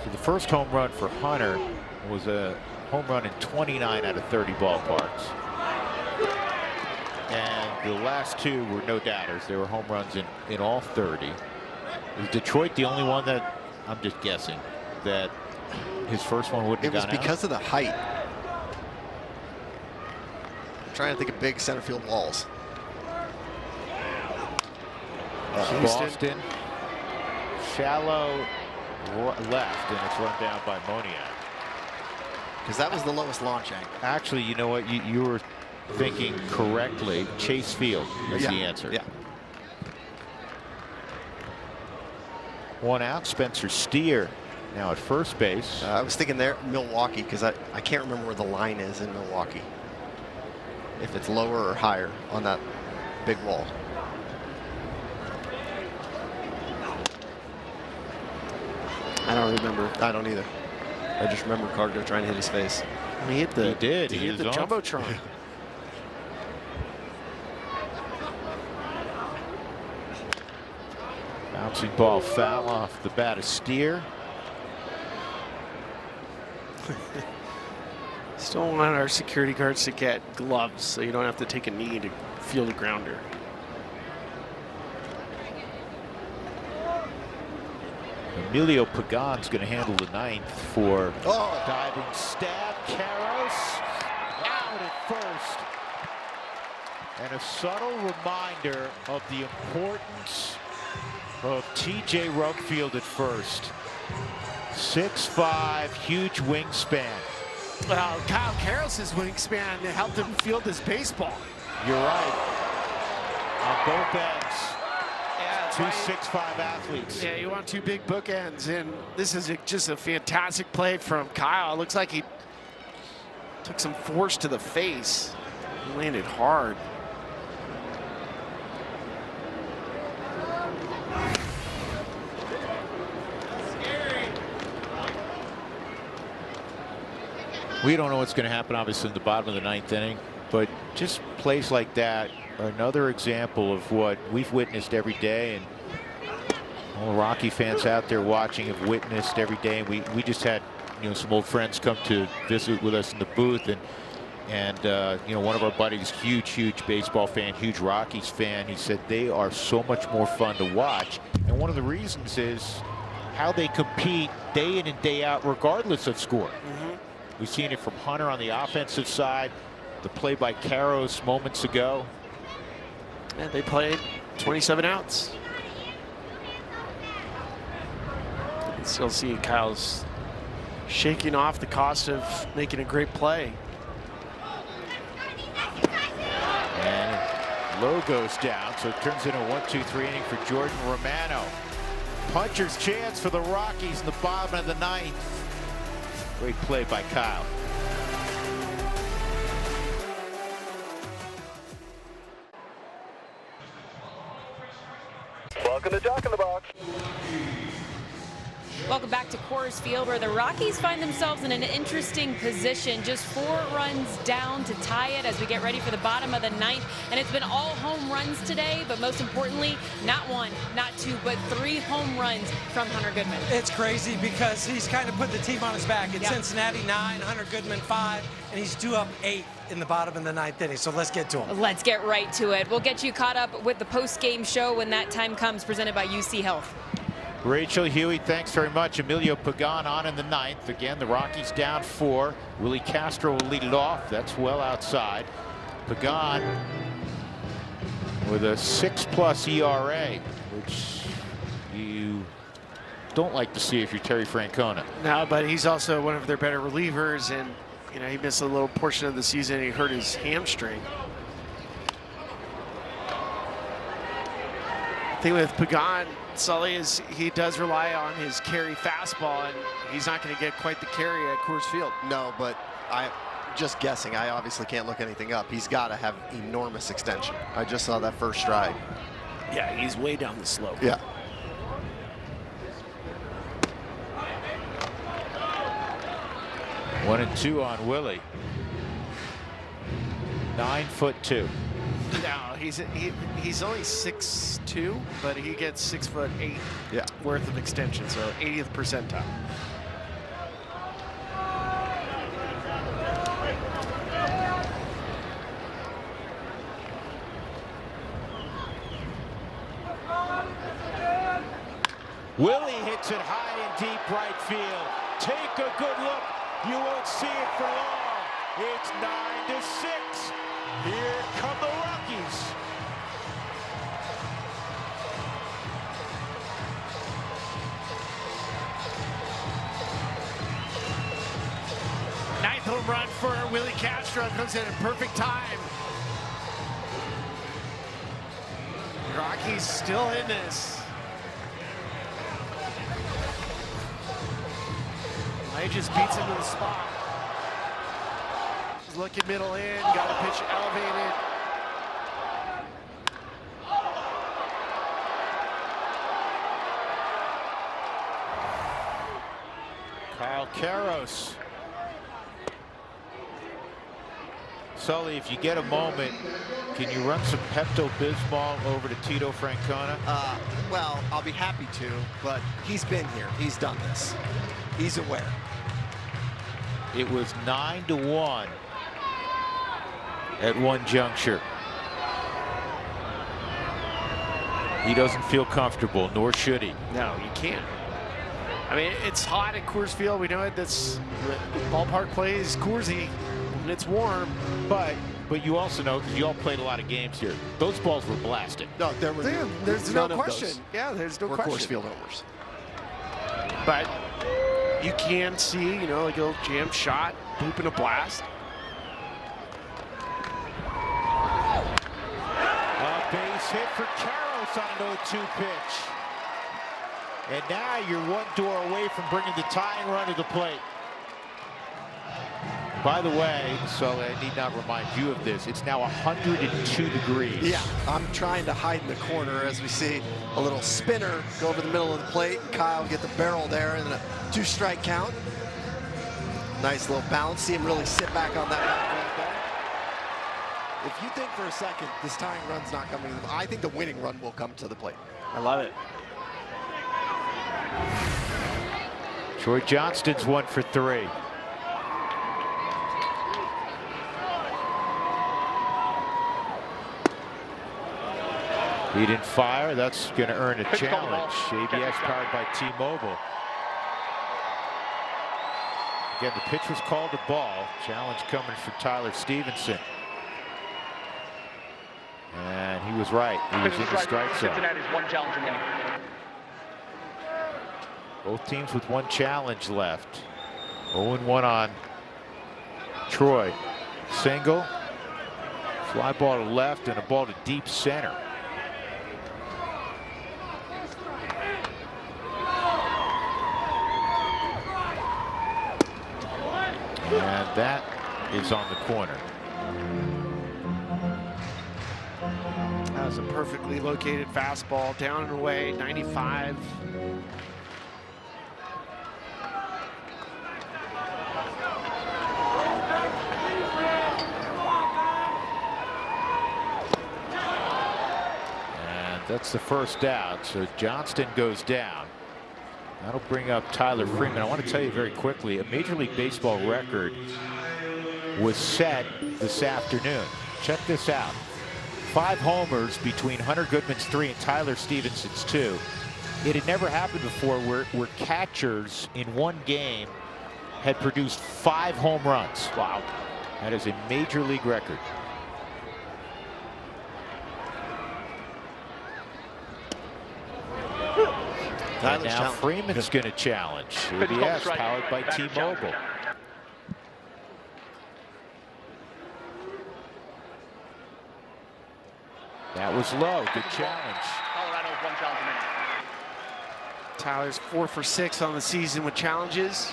So the first home run for Hunter was a home run in 29 out of 30 ballparks. And the last 2 were no doubters. They were home runs in all 30. Was Detroit the only one that, I'm just guessing, that his first one wouldn't have gone out? It was because of the height. Trying to think of big center field walls. Boston, shallow left, and it's run down by Moniak. Because that was the lowest launch angle. Actually, you know what? You were thinking correctly. Chase Field is the answer. Yeah. 1 out. Spencer Steer now at first base. I was thinking there, Milwaukee, because I can't remember where the line is in Milwaukee. If it's lower or higher on that big wall. I don't remember. I don't either. I just remember Cargo trying to hit his face. He hit the, he did. He hit the Jumbotron. Bouncing ball foul off the bat of Steer. Still want our security guards to get gloves so you don't have to take a knee to field a grounder. Emilio Pagan's going to handle the 9th for diving stab. Karros out at first. And a subtle reminder of the importance of TJ Rugfield at first. 6'5", huge wingspan. Well, Kyle Karros' wingspan helped him field his baseball. You're right. On both ends. Yeah, 2 6'5" athletes. Yeah, you want 2 big bookends, and this is just a fantastic play from Kyle. It looks like he took some force to the face. He landed hard. We don't know what's going to happen, obviously, in the bottom of the 9th inning, but just plays like that are another example of what we've witnessed every day, and all the Rocky fans out there watching have witnessed every day. We just had, some old friends come to visit with us in the booth, and one of our buddies, huge baseball fan, huge Rockies fan, he said they are so much more fun to watch, and one of the reasons is how they compete day in and day out, regardless of score. We've seen it from Hunter on the offensive side. the play by Caros moments ago. And they played 27 outs. You can still see Kyle's shaking off the cost of making a great play. And low goes down, so it turns into a 1-2-3 inning for Jordan Romano. Puncher's chance for the Rockies in the bottom of the ninth. Great play by Kyle. Welcome to Jock in the Box. Welcome back to Coors Field, where the Rockies find themselves in an interesting position. Just 4 runs down to tie it as we get ready for the bottom of the ninth. And it's been all home runs today, but most importantly, not 1, not 2, but 3 home runs from Hunter Goodman. It's crazy because he's kind of put the team on his back. It's Cincinnati 9, Hunter Goodman 5, and he's due up 8 in the bottom of the ninth inning. So let's get to him. Let's get right to it. We'll get you caught up with the post-game show when that time comes, presented by UC Health. Rachel Huey, thanks very much. Emilio Pagan on in the ninth. Again, the Rockies down 4. Willie Castro will lead it off. That's well outside. Pagan with a 6+ ERA, which you don't like to see if you're Terry Francona. No, but he's also one of their better relievers, and you know, he missed a little portion of the season. He hurt his hamstring. The thing with Pagan, Sully, is he does rely on his carry fastball, and he's not going to get quite the carry at Coors Field. No, but I'm just guessing. I obviously can't look anything up. He's got to have enormous extension. I just saw that first stride. Yeah, he's way down the slope. Yeah. One and 2 on Willie. 9'2". No, he's only 6'2", but he gets 6'8" worth of extension, so 80th percentile. Willie hits it high and deep right field. Take a good look. You won't see it for long. It's 9-6. Here come the Rockies. Ninth home run for Willie Castro comes in at perfect time. Rockies still in this. He just beats him to the spot. He's looking middle in, got a pitch elevated. Kyle Caros. Sully, if you get a moment, can you run some Pepto-Bismol over to Tito Francona? Well, I'll be happy to, but he's been here. He's done this. He's aware. It was 9-1 at one juncture. He doesn't feel comfortable, nor should he. No, you can't. I mean, it's hot at Coors Field. We know it. This ballpark plays Coorsy when it's warm. But you also know, because you all played a lot of games here, those balls were blasted. No, there's no question. Yeah, there's no question. Coors Field homers. But you can see, you know, like a little jam shot, boop and a blast. A base hit for Caros on an 0-2 pitch. And now you're one door away from bringing the tying run to the plate. By the way, Sully, I need not remind you of this. It's now 102 degrees. Yeah, I'm trying to hide in the corner as we see a little spinner go over the middle of the plate. And Kyle get the barrel there and a 2-strike count. Nice little bounce. See him really sit back on that mound. If you think for a second this tying run's not coming, I think the winning run will come to the plate. I love it. Troy Johnston's 1 for 3. He didn't fire. That's going to earn a challenge. ABS powered by T-Mobile. Again, the pitch was called a ball. Challenge coming for Tyler Stevenson. And he was right. He was in the strike zone. Cincinnati's one challenge remaining. Both teams with one challenge left. 0-1 on Troy. Single. Fly ball to left and a ball to deep center. And that is on the corner. That was a perfectly located fastball, down and away, 95. And that's the first out. So Johnston goes down. That'll bring up Tyler Freeman. I want to tell you very quickly, a Major League Baseball record was set this afternoon. Check this out. 5 homers between Hunter Goodman's 3 and Tyler Stevenson's 2. It had never happened before where catchers in one game had produced 5 home runs. Wow. That is a Major League record. And now Freeman's going to challenge. ABS powered by T-Mobile. That was low. Good challenge. Colorado's one challenge remaining. Tyler's 4 for 6 on the season with challenges.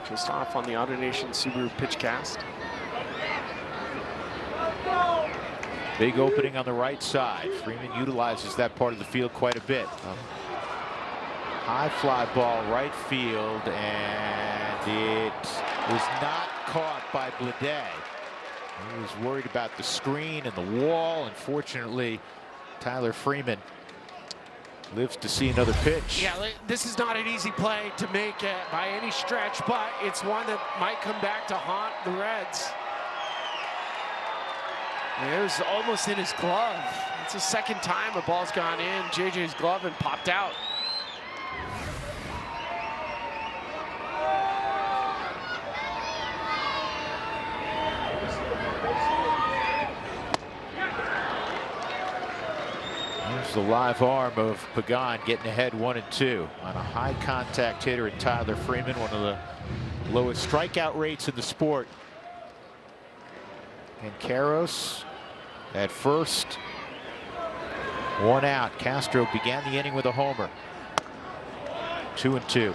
Just off on the AutoNation Subaru pitchcast. Big opening on the right side. Freeman utilizes that part of the field quite a bit. High fly ball right field, and it was not caught by Blade. He was worried about the screen and the wall. Unfortunately, Tyler Freeman lives to see another pitch. Yeah, this is not an easy play to make by any stretch, but it's one that might come back to haunt the Reds. It was almost in his glove. It's the second time a ball's gone in JJ's glove and popped out. There's the live arm of Pagan getting ahead 1-2 on a high contact hitter in Tyler Freeman, one of the lowest strikeout rates in the sport. And Karros at first, 1 out. Castro began the inning with a homer. 2-2.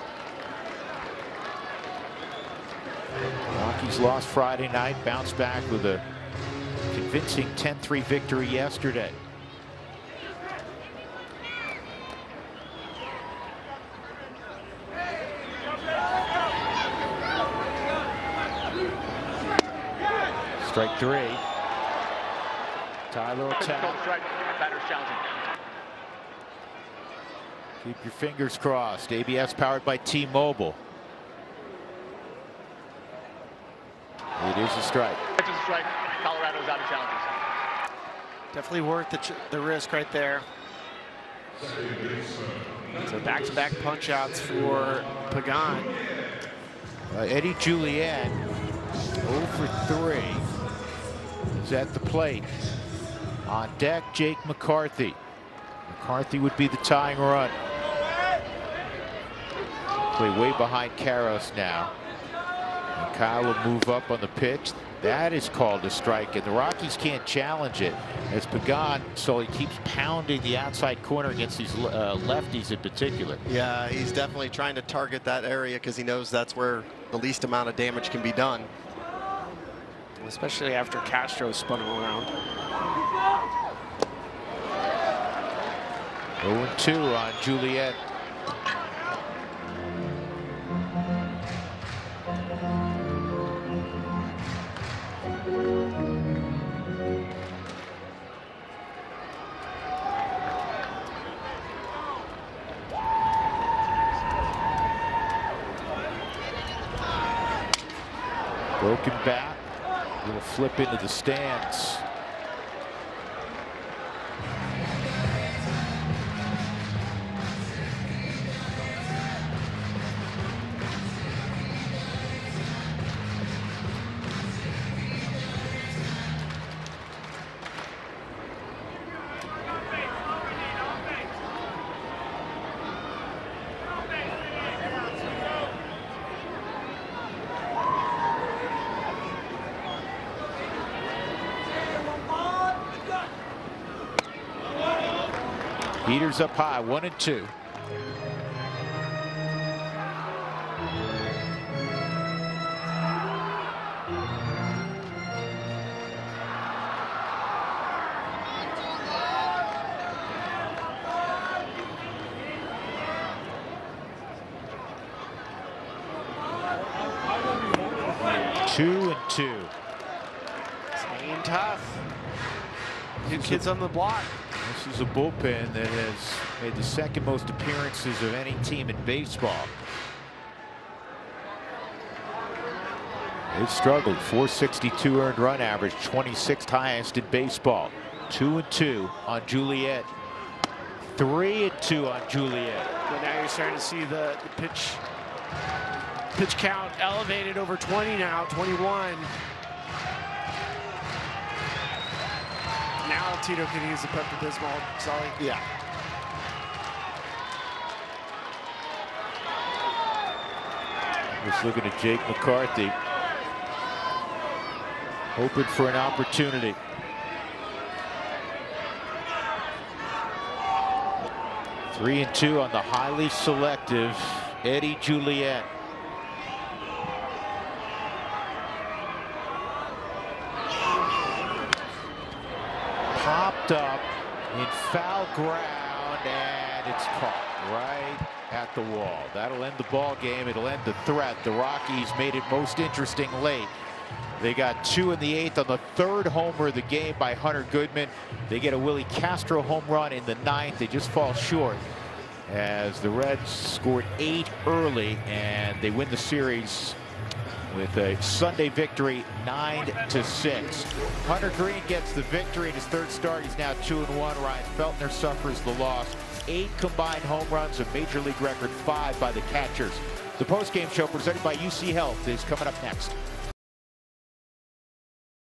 Rockies lost Friday night, bounced back with a convincing 10-3 victory yesterday. Strike 3. Tyler attack. Batter's challenging. Keep your fingers crossed. ABS powered by T-Mobile. It is a strike. It's a strike. Colorado's out of challenges. Definitely worth the risk right there. So back-to-back punch-outs for Pagan. Eddie Julian 0 for 3 is at the plate. On deck, Jake McCarthy. McCarthy would be the tying run. Play way behind Karros now. And Kyle will move up on the pitch. That is called a strike, and the Rockies can't challenge it as Pagan, so he keeps pounding the outside corner against these lefties in particular. Yeah, he's definitely trying to target that area because he knows that's where the least amount of damage can be done. Especially after Castro spun him around. 0-2 on Juliet. Broken bat. Gonna flip into the stands. Heaters up high, 1-2. Two and two. Staying tough. New kids on the block. This is a bullpen that has made the second most appearances of any team in baseball. They've struggled. 462 earned run average, 26th highest in baseball. 2-2 on Juliet. 3-2 on Juliet. But now you're starting to see the pitch count elevated over 20 now, 21. Now Tito can use the Pepto-Bismol, Sully. Yeah. Just looking at Jake McCarthy, hoping for an opportunity. Three and two on the highly selective Eddie Juliet. Popped up in foul ground, and it's caught right at the wall. That'll end the ball game. It'll end the threat. The Rockies made it most interesting late. They got 2 in the 8th on the 3rd homer of the game by Hunter Goodman. They get a Willie Castro home run in the 9th. They just fall short as the Reds scored 8 early, and they win the series with a Sunday victory, 9-6. Hunter Green gets the victory in his 3rd start. He's now 2-1. Ryan Feltner suffers the loss. 8 combined home runs, a major league record 5 by the catchers. The postgame show presented by UC Health is coming up next.